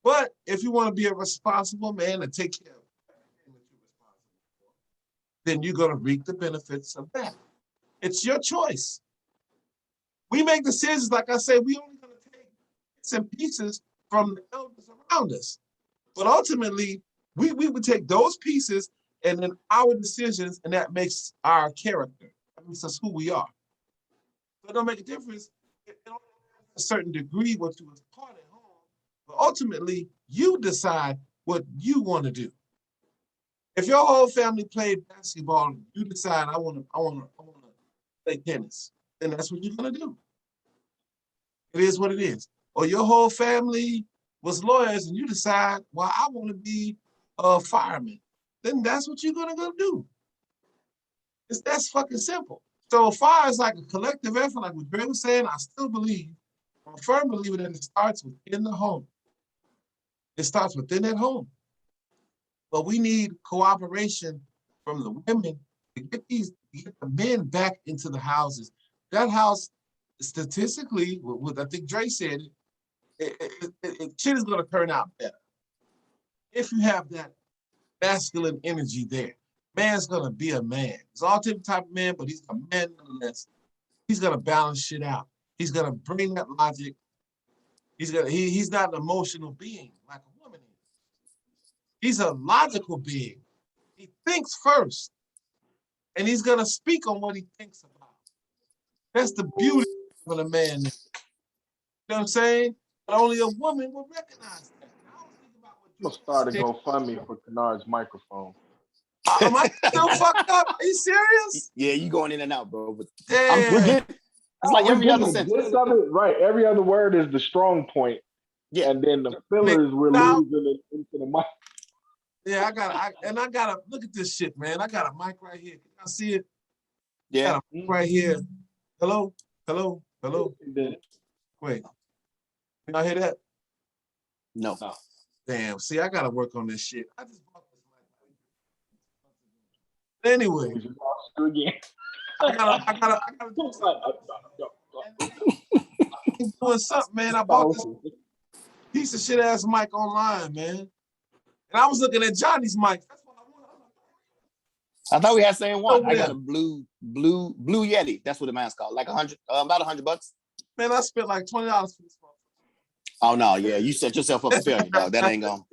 But if you want to be a responsible man and take care of everything that you're responsible for, then you're going to reap the benefits of that. It's your choice. We make decisions, like I say, we only going to take bits and pieces from the elders around us. But ultimately, we would take those pieces and then our decisions, and that makes our character. That makes us who we are. But it don't make a difference a certain degree what you was taught at home, but ultimately you decide what you want to do. If your whole family played basketball, and you decide I want to play tennis, then that's what you're gonna do. It is what it is. Or your whole family was lawyers, and you decide, well, I want to be a fireman, then that's what you're gonna go do. That's fucking simple. So as far as like a collective effort, like what Dre was saying, I still believe, I'm a firm believer that it starts within the home. It starts within that home. But we need cooperation from the women to get the men back into the houses. That house, statistically, what I think Dre said, shit is gonna turn out better if you have that masculine energy there. Man's gonna be a man. He's all different type of man, but he's a man nonetheless. He's gonna balance shit out. He's gonna bring that logic. He's not an emotional being like a woman is. He's a logical being. He thinks first, and he's gonna speak on what he thinks about. That's the beauty of a man. You know what I'm saying? But only a woman will recognize that. I was thinking about what I'm gonna start a GoFundMe for Kennard's microphone. Am I still fucked up? Are you serious? Yeah, you going in and out, bro. But Damn. we're getting. It's like every other sentence. Right. Every other word is the strong point. Yeah. And then the fillers we're losing it into the mic. Yeah, I gotta look at this shit, man. I got a mic right here. Can y'all see it? Yeah. I got a mic right here. Hello? Wait. Can y'all hear that? No. Damn. See, I gotta work on this shit. I just bought this mic. Anyway. Again. I gotta do something. I'm doing something, man. I bought this piece of shit ass mic online, man. And I was looking at Johnny's mic. That's what I wanted. I thought we had the same one. Oh, I yeah. got a blue Yeti. That's what the man's called. Like about $100. Man, I spent like $20 for this phone. Oh no, yeah, you set yourself up for failure, dog. That ain't going.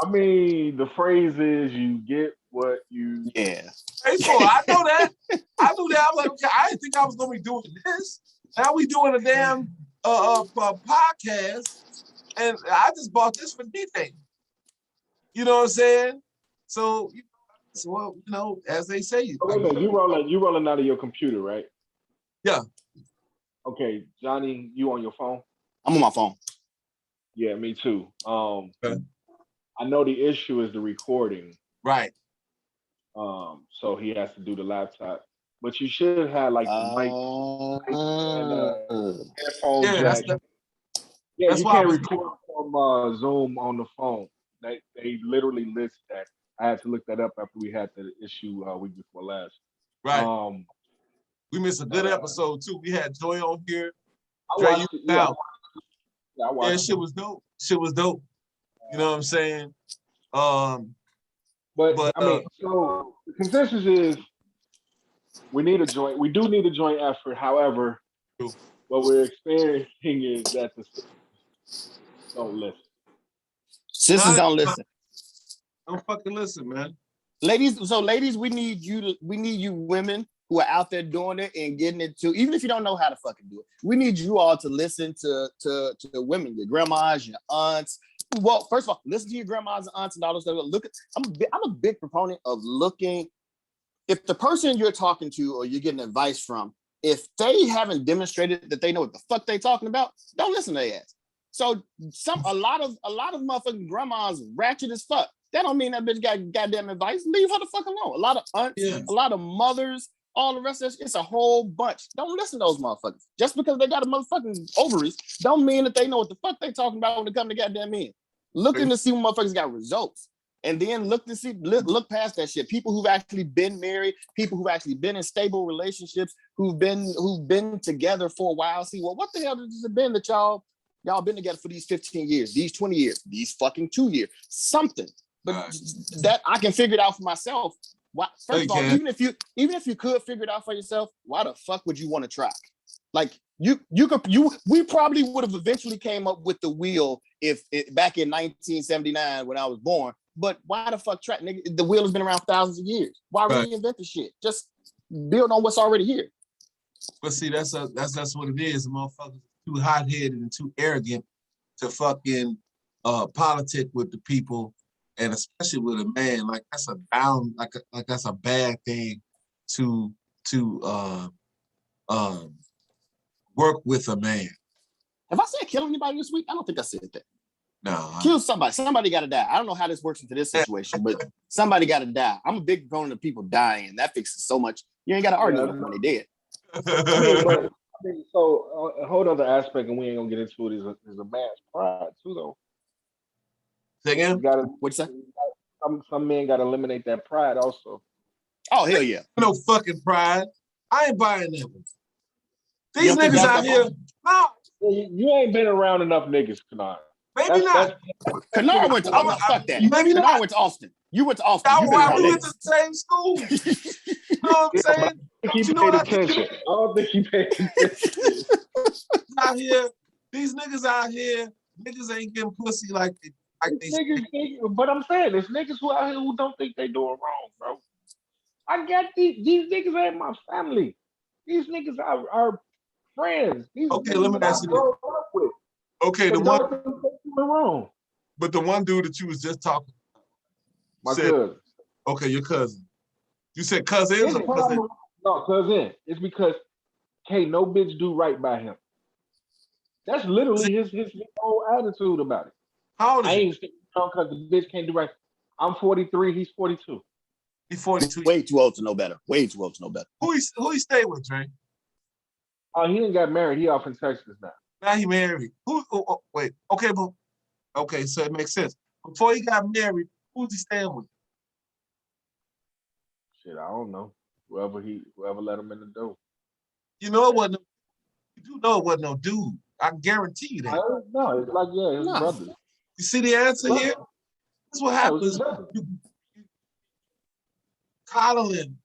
I mean, the phrase is you get what you Yeah. Hey, so I know that. I knew that. I was like, okay, I didn't think I was gonna be doing this. Now we doing a damn podcast, and I just bought this for D-Day. You know what I'm saying? So, well, you know, as they say, you rolling out of your computer, right? Yeah. Okay, Johnny, you on your phone? I'm on my phone. Yeah, me too. Okay. I know the issue is the recording. Right. So he has to do the laptop. But you should have like the mic and headphone jack. That's you can't record from Zoom on the phone. They literally list that. I had to look that up after we had the issue week before last. Right. We missed a good episode too. We had Joy on here. Yeah, shit was dope. You know what I'm saying? But I mean, so the consensus is we do need a joint effort. However, what we're experiencing is that the sisters don't listen. Sisters don't listen. Don't fucking listen, man. Ladies, we need you women who are out there doing it and getting it too. Even if you don't know how to fucking do it, we need you all to listen to the women, your grandmas, your aunts. Well, first of all, listen to your grandmas and aunts and all those stuff. I'm a big proponent of looking. If the person you're talking to or you're getting advice from, if they haven't demonstrated that they know what the fuck they talking about, don't listen to their ass. So a lot of motherfucking grandmas ratchet as fuck. That don't mean that bitch got goddamn advice. Leave her the fuck alone. A lot of aunts, a lot of mothers, all the rest of this, it's a whole bunch. Don't listen to those motherfuckers. Just because they got a motherfucking ovaries, don't mean that they know what the fuck they talking about when it come to goddamn men. Looking to see when motherfuckers got results. And then look past that shit. People who've actually been married, people who've actually been in stable relationships, who've been together for a while. See, well, what the hell has it been that y'all been together for these 15 years, these 20 years, these fucking 2 years, something. But that I can figure it out for myself. Why, first of all, even if you could figure it out for yourself, why the fuck would you want to try? Like we probably would have eventually came up with the wheel back in 1979 when I was born. But why the fuck try? Nigga, the wheel has been around thousands of years. Why reinvent the shit? Just build on what's already here. But see, that's what it is. The motherfuckers too hot-headed and too arrogant to fucking politic with the people, and especially with a man. Like that's a down, like that's a bad thing to work with a man. Have I said kill anybody this week? I don't think I said that. No. Kill somebody. Somebody got to die. I don't know how this works into this situation, but somebody got to die. I'm a big proponent of people dying. That fixes so much. You ain't got to argue with them when they dead. So a whole other aspect, and we ain't gonna get into it, is a man's pride too, though. Say again? What'd you say? Some men got to eliminate that pride also. Oh, hell yeah. No fucking pride. I ain't buying that one. These niggas out here, no. You ain't been around enough niggas, Kennard. Maybe not. Kennard went to, fuck that. Maybe Kennard not. went to Austin. You went to Austin. We went to the same school. You know what I'm saying? He paid attention. I don't think he paid attention. Out here, these niggas out here, niggas ain't getting pussy like they niggas, but I'm saying there's niggas who out here who don't think they doing wrong, bro. I get these niggas ain't my family. These niggas are friends. These okay, let me ask you this. Okay, the one wrong. But the one dude that you was just talking my cousin. Okay, your cousin. You said cousins or cousin? No, cousin. It's because can't no bitch do right by him. That's literally his whole attitude about it. How old is I ain't sticking because the bitch can't do right. I'm 43, he's 42. He's 42. Way too old to know better. Way too old to know better. Who he stay with, Trey? He didn't got married. He off in Texas now. Now he married. Wait. Okay, but okay, so it makes sense. Before he got married, who's he staying with? Shit, I don't know. Whoever let him in the door. You know it wasn't. You do know it wasn't no dude. I guarantee you that. No, it's like his brother. You see the answer here? That's what happens. Coddling.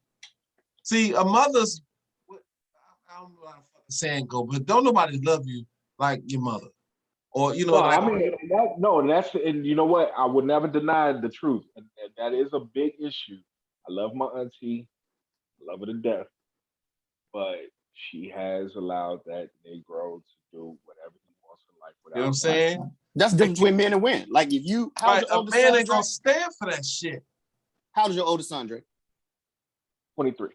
See, a mother's. I don't know how the fucking saying go, but don't nobody love you like your mother, or you know. No, like, I mean that's and you know what? I would never deny the truth, and that is a big issue. I love my auntie, I love her to death, but she has allowed that Negro to do whatever he wants in life. You know what I'm saying? That's the difference between men and women. Like if you, right, a man ain't gonna stand for that shit. How old is your oldest son, Drake? 23.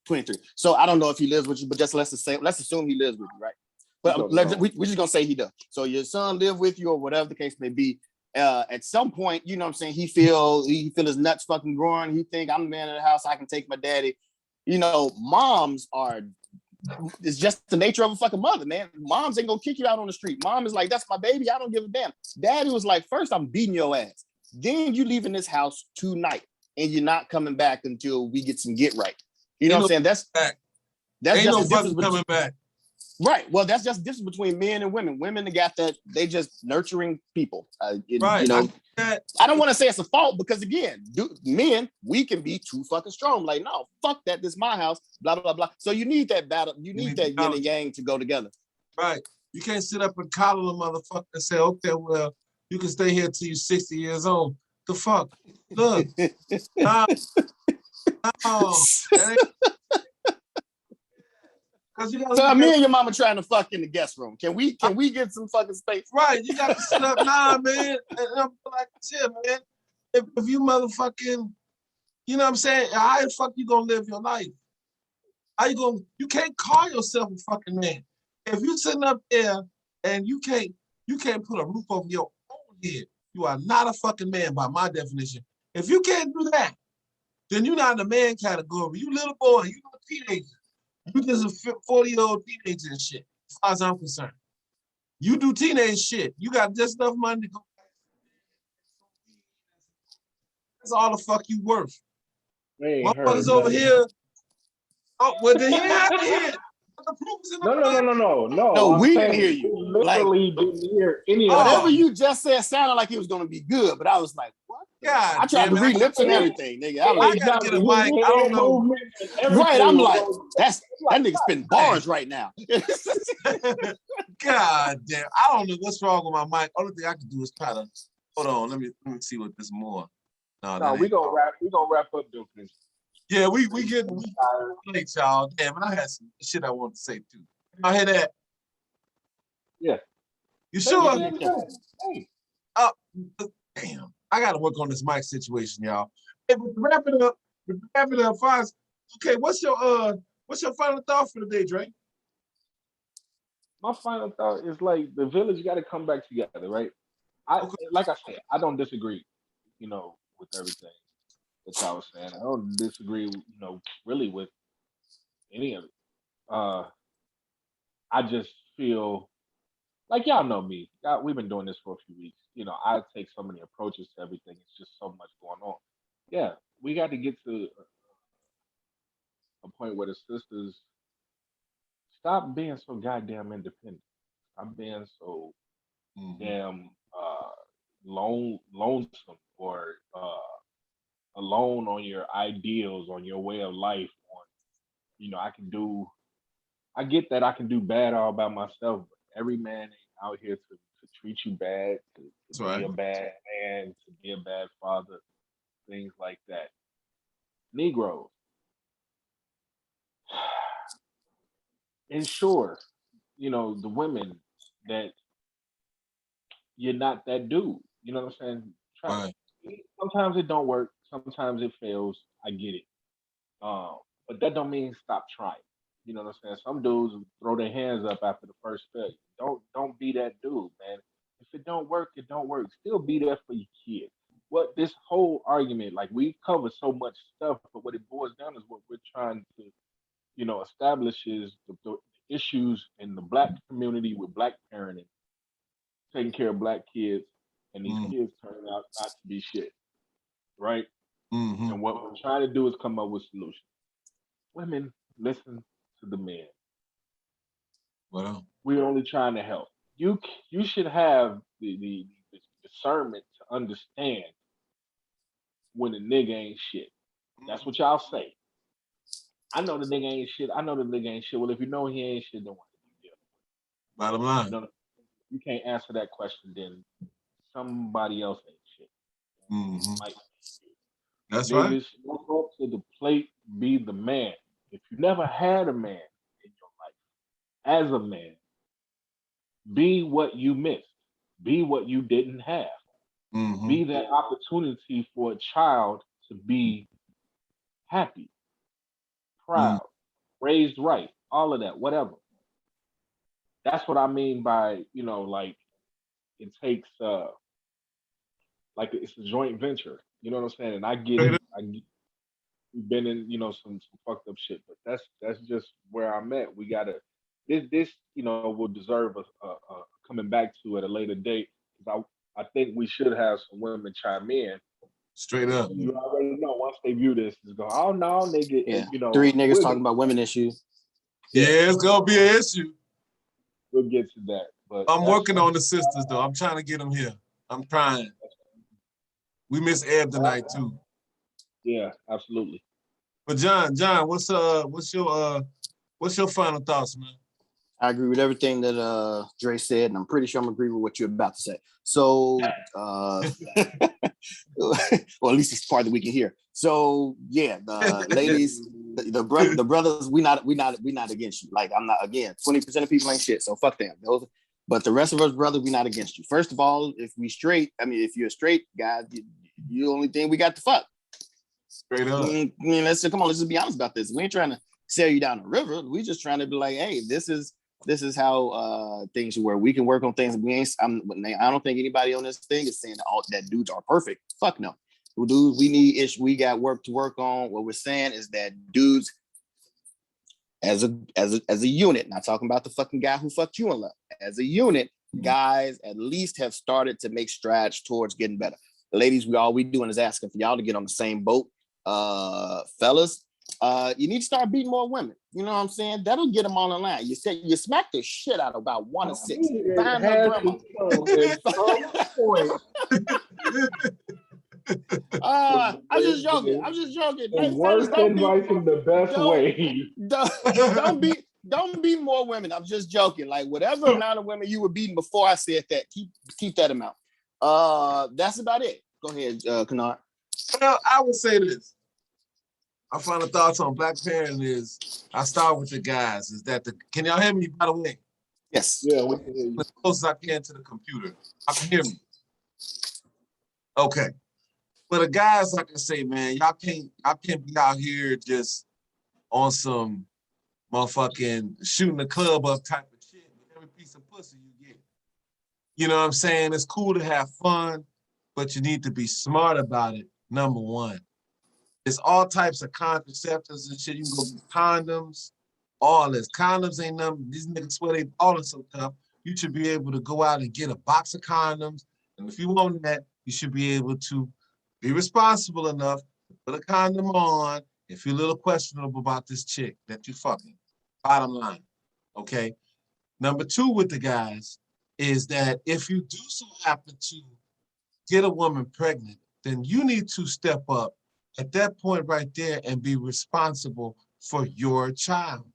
23. So I don't know if he lives with you, but just let's assume he lives with you, right? But we're just gonna say he does. So your son live with you, or whatever the case may be. At some point, you know what I'm saying, he feel his nuts fucking growing. He think I'm the man of the house. I can take my daddy. You know, moms are. It's just the nature of a fucking mother, man. Moms ain't gonna kick you out on the street. Mom is like, that's my baby. I don't give a damn. Daddy was like, first I'm beating your ass. Then you leaving this house tonight, and you're not coming back until we get some get right. You know what I'm saying? That's ain't just no the difference coming back. Right. Well, that's just the difference between men and women. Women got that, they just nurturing people. Right. You know, I don't want to say it's a fault because again, men, we can be too fucking strong. Like, no, fuck that. This is my house. Blah, blah, blah. So you need that battle. You need that yin and yang to go together. Right. You can't sit up and coddle a motherfucker and say, okay, well, you can stay here till you're 60 years old. The fuck? Look. No, that ain't. So me and your mama trying to fuck in the guest room. Can we get some fucking space? Right, you got to sit up. Nah, man. And I'm like, shit, man. If you motherfucking, you know what I'm saying? How the fuck you gonna live your life? You can't call yourself a fucking man. If you sitting up there and you can't put a roof over your own head, you are not a fucking man by my definition. If you can't do that, then you're not in the man category. You little boy, you a teenager. You just a 40-year-old teenager and shit, as far as I'm concerned. You do teenage shit. You got just enough money to go. That's all the fuck you worth. Motherfuckers over here. Oh, well, then he had to hear it. The proof is in the No, we didn't hear you. Literally didn't hear any of that. Whatever you just said sounded like it was going to be good, but I was like, what? God, I tried to read lips and everything, nigga. I gotta get a mic. I don't know. Right, I'm like, that nigga spitting bars right now. God damn, I don't know what's wrong with my mic. Only thing I can do is try to hold on. Let me see what this more. No, we gonna wrap up, though. Yeah, we getting late, y'all. Damn, and I had some shit I wanted to say too. I hear that. Yeah. You Say the sure? damn thing. Hey. Uh, damn. I gotta work on this mic situation, y'all. Hey, but to wrap it up, Foz. Okay, what's your final thought for the day, Dre? My final thought is like the village got to come back together, right? I Okay. like I said, I don't disagree, with everything that y'all was saying. I don't disagree, really with any of it. Uh, I just feel like y'all know me. We've been doing this for a few weeks. I take so many approaches to everything. It's just so much going on. Yeah, we got to get to a point where the sisters stop being so goddamn independent. Stop being so damn lonesome or alone on your ideals, on your way of life. On I can do. I get that I can do bad all by myself, but every man ain't out here to treat you bad, to That's be right. a bad man, to be a bad father, things like that. Negroes, ensure, the women that you're not that dude. You know what I'm saying? Try. Right. Sometimes it don't work. Sometimes it fails. I get it. But that don't mean stop trying. You know what I'm saying? Some dudes throw their hands up after the first failure. Don't be that dude, man. If it don't work, it don't work. Still be there for your kid. What this whole argument, like we cover so much stuff, but what it boils down is what we're trying to, establish is the issues in the black community with black parenting, taking care of black kids, and these Mm, kids turning out not to be shit, right? mm-hmm. And what we're trying to do is come up with solutions. Women, listen to the men. Well, We're only trying to help. You should have the discernment to understand when a nigga ain't shit. That's what y'all say. I know the nigga ain't shit. I know the nigga ain't shit. Well, if you know he ain't shit, then what do you do? bottom You line. know, you can't answer that question. Then somebody else ain't shit. Mm-hmm. Like That's right. niggas, step up to the plate, be the man. If you never had a man in your life, as a man, be what you missed. Be what you didn't have. Mm-hmm. Be that opportunity for a child to be happy, Mm, proud, raised right, all of that, whatever. That's what I mean by, like it takes like it's a joint venture. You know what I'm saying? And I get straight it. up. We've been in, some fucked up shit, but that's just where I'm at. We gotta this will deserve a coming back to at a later date. 'Cause I think we should have some women chime in. Straight up. You already know once they view this, it's going, oh no, nigga, Yeah. and Three niggas we'll talking get about women issues. Yeah, yeah, it's gonna be an issue. we'll get to that. But I'm that's working on the sisters though. I'm trying to get them here. I'm trying. We miss Eb tonight too. yeah, absolutely. But John, what's your final thoughts, man? I agree with everything that Dre said, and I'm pretty sure I'm agree with what you're about to say. So well, at least it's part that we can hear. So yeah, the ladies, the brothers, we not against you. Like I'm not again. 20% of people ain't shit, so fuck them. But the rest of us, brothers, we not against you. First of all, if you're a straight guy, you the only thing we got to fuck. Straight up. I mean, let's just be honest about this. We ain't trying to sail you down the river. We just trying to be like, hey, this is how things work. We can work on things. I don't think anybody on this thing is saying that dudes are perfect. Fuck no. Dudes, we got work to work on. What we're saying is that dudes as a unit, not talking about the fucking guy who fucked you in love. As a unit, guys at least have started to make strides towards getting better. The ladies, all we doing is asking for y'all to get on the same boat. Fellas, you need to start beating more women. You know what I'm saying? That'll get them on the line. You said you smack the shit out of about 1 to 6. It Find her has grandma. to come at some point. I'm just joking. The Fellas, worst advice in the best way. Don't beat more women. I'm just joking. Like whatever amount of women you were beating before I said that, keep that amount. That's about it. Go ahead, Kennard. Well, I would say this. My final thoughts on black parenting is I start with the guys. Is that can y'all hear me by the way? Yes. Yeah, we can hear you. As close as I can to the computer. I can hear me. Okay. But the guys, like I say, man, y'all can't be out here just on some motherfucking shooting the club up type of shit with every piece of pussy you get. You know what I'm saying? It's cool to have fun, but you need to be smart about it, number one. There's all types of contraceptives and shit. You can go get condoms, all this. Condoms ain't nothing. These niggas swear they balling so tough. You should be able to go out and get a box of condoms. And if you want that, you should be able to be responsible enough to put a condom on if you're a little questionable about this chick that you fucking. Bottom line, okay? Number two with the guys is that if you do so happen to get a woman pregnant, then you need to step up at that point right there and be responsible for your child.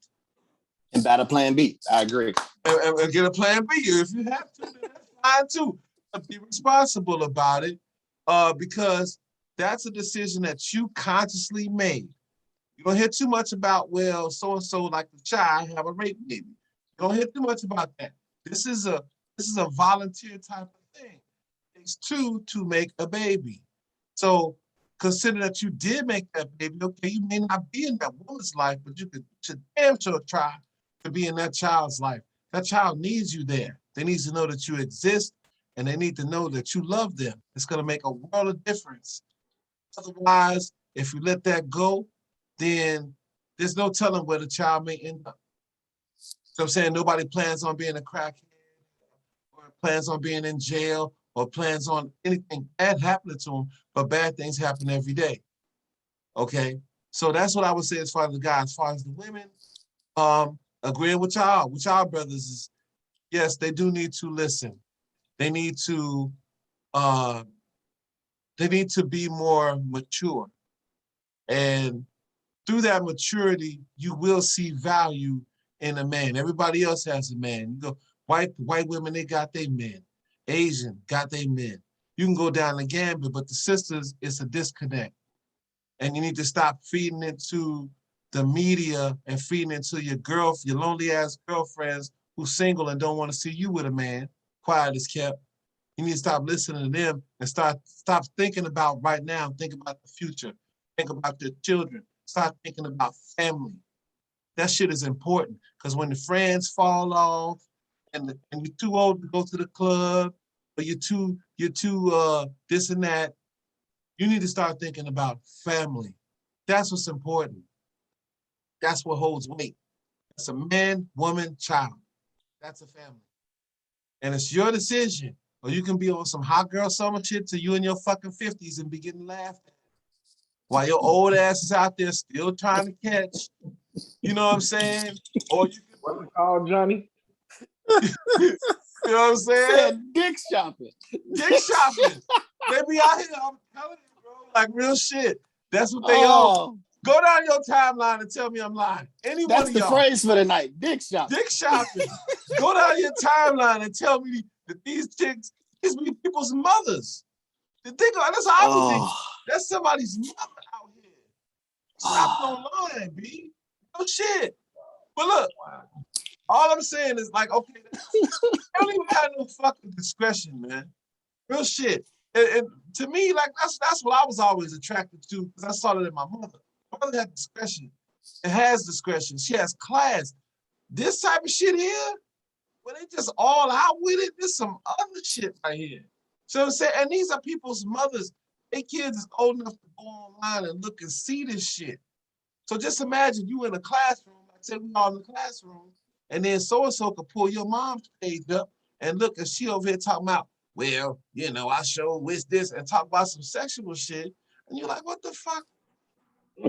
And battle plan B. I agree. And get a plan B. If you have to, then that's fine too. But be responsible about it because that's a decision that you consciously made. You don't hear too much about, well, so-and-so like the child have a rape baby. You don't hear too much about that. This is a volunteer type of thing. It takes two to make a baby. So consider that you did make that baby. Okay, you may not be in that woman's life, but you should damn sure try to be in that child's life. That child needs you there. They need to know that you exist, and they need to know that you love them. It's going to make a world of difference. Otherwise, if you let that go, then there's no telling where the child may end up. So I'm saying nobody plans on being a crackhead or plans on being in jail or plans on anything bad happening to them, but bad things happen every day. Okay? So that's what I would say as far as the guys. As far as the women, agreeing with y'all brothers is, yes, they do need to listen. They need to be more mature. And through that maturity, you will see value in a man. Everybody else has a man. You go, white women, they got their men. Asian got their men. You can go down the gambit, but the sisters, it's a disconnect. And you need to stop feeding into the media and feeding into your lonely ass girlfriends who's single and don't want to see you with a man. Quiet is kept. You need to stop listening to them and stop thinking about right now. Think about the future. Think about your children. Start thinking about family. That shit is important because when the friends fall off and you're too old to go to the club, or you're too this and that, you need to start thinking about family. That's what's important. That's what holds weight. It's a man, woman, child. That's a family. And it's your decision. Or you can be on some hot girl summer shit till you in your fucking 50s and be getting laughed at. While your old ass is out there still trying to catch. You know what I'm saying? Or you can, What's it called, Johnny? you know what I'm saying? Dick shopping. Dick shopping. They be out here, I'm telling you, bro, like real shit. That's what they Oh, own. Go down your timeline and tell me I'm lying. Any one that's of the y'all. phrase for the night. Dick shopping. Dick shopping. Go down your timeline and tell me that these chicks, these be people's mothers. That's how I would think. That's somebody's mother out here. Stop online, B. No shit. But look, all I'm saying is like, okay, I don't even have no fucking discretion, man. Real shit. And to me, like that's what I was always attracted to because I saw it in my mother. My mother had discretion. It has discretion. She has class. This type of shit here, when they just all out with it, there's some other shit right here. So I'm saying, and these are people's mothers. Their kids is old enough to go online and look and see this shit. So just imagine you in a classroom, like say we all in the classroom, and then so-and-so could pull your mom's page up and look, and she over here talking about, well, you know, I show wish this and talk about some sexual shit. And you're like, what the fuck?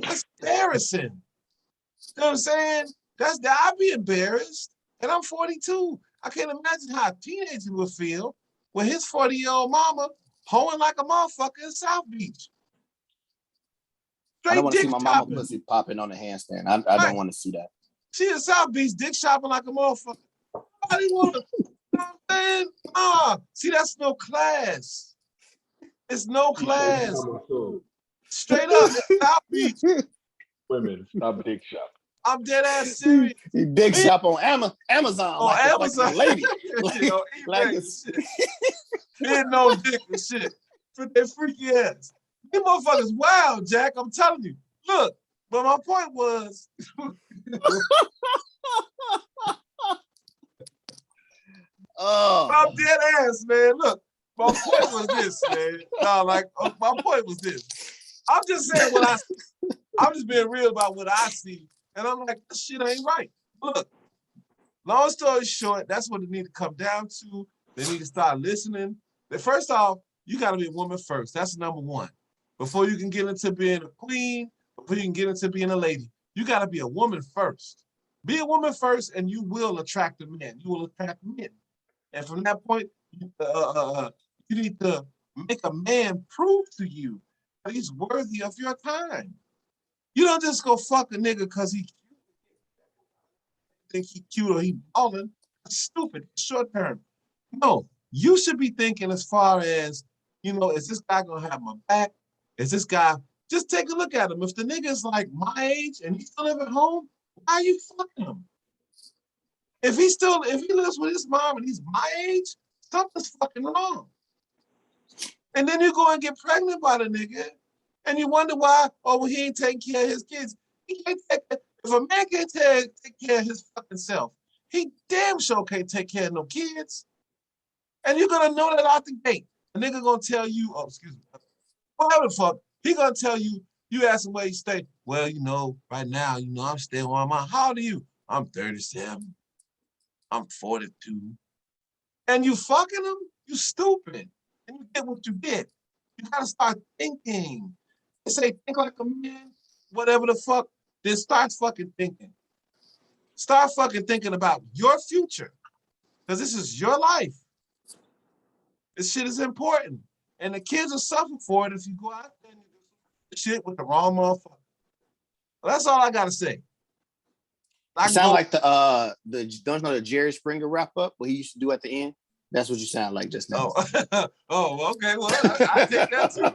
That's embarrassing. You know what I'm saying? I'd be embarrassed. And I'm 42. I can't imagine how a teenager would feel with his 40-year-old mama hoeing like a motherfucker in South Beach. I don't want to see dick my mama shopping. pussy popping on the handstand. I don't want to see that. She in South Beach dick shopping like a motherfucker. Nobody want to, you know what I'm saying? See, that's no class. It's no class. Straight up, South Beach. Women, stop dick shopping. I'm dead ass serious. He dick shop on Amazon. On like Amazon. A lady. You know, like eBay and shit. Getting no dick and shit. For their freaky ass. These motherfuckers wild, Jack. I'm telling you. Look, but my point was. Oh, I'm dead ass, man. Look, my point was this, man. No, like my point was this. I'm just saying what I'm just being real about what I see. And I'm like, this shit ain't right. Look, long story short, that's what it need to come down to. They need to start listening. First off, you got to be a woman first. That's number one. Before you can get into being a queen, before you can get into being a lady, you got to be a woman first. Be a woman first, and you will attract a man. You will attract men. And from that point, you need to make a man prove to you that he's worthy of your time. You don't just go fuck a nigga because he think he cute or he ballin'. That's stupid. Short term. No, you should be thinking as far as, you know, is this guy gonna have my back? Is this guy? Just take a look at him. If the nigga is like my age and he still live at home, why are you fucking him? If he lives with his mom and he's my age, something's fucking wrong. And then you go and get pregnant by the nigga, and you wonder why, oh, well, he ain't taking care of his kids. He can't if a man can't take care of his fucking self, he damn sure can't take care of no kids. And you're gonna know that out the gate. The nigga gonna tell you, oh, excuse me, whatever the fuck, he gonna tell you, you ask him where he stay. Well, you know, right now, you know, I'm staying with my mom. How old are you? I'm 37. I'm 42. And you fucking them? You stupid. And you get what you get. You gotta start thinking. They say think like a man, whatever the fuck, then start fucking thinking. Start fucking thinking about your future. Because this is your life. This shit is important. And the kids will suffer for it if you go out there and do shit with the wrong motherfucker. Well, that's all I gotta say. You sound like the don't you know the Jerry Springer wrap up what he used to do at the end? That's what you sound like just now. Oh, okay. Well, I take that too.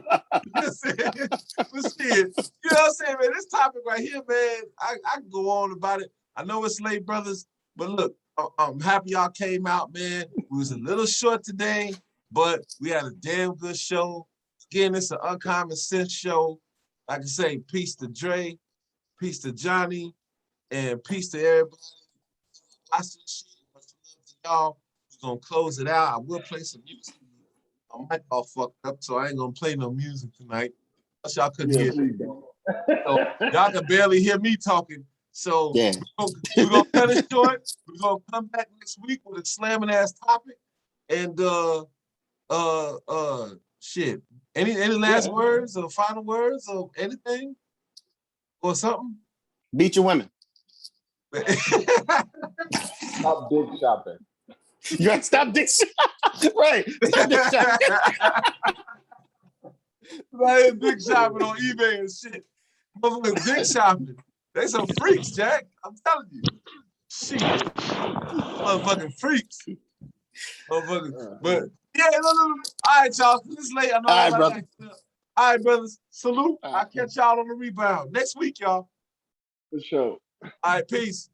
But shit, you know what I'm saying, man? This topic right here, man, I can go on about it. I know it's late, brothers, but look, I'm happy y'all came out, man. We was a little short today, but we had a damn good show. Again, it's an Uncommon Sense show. Like I say, peace to Dre, peace to Johnny, and peace to everybody. I see shit. Much love to y'all. We're gonna close it out. I will play some music. My mic all fucked up, so I ain't gonna play no music tonight. Plus y'all couldn't hear me. So y'all can barely hear me talking. So yeah. we're gonna cut it short. We're gonna come back next week with a slamming ass topic. And shit. Any last words or final words or anything? Or something? Beat your women. Stop dick shopping. You gotta stop dick shopping. Right. Stop dick shopping. Like dick shopping on eBay and shit. Motherfuckers dick shopping. They some freaks, Jack. I'm telling you. Shit. Motherfucking freaks. Motherfuckers. But yeah, no. All right, y'all. This late. I know. All right, brother. All right, brothers. Salute. All I'll right. catch y'all on the rebound next week, y'all. For sure. All right, peace.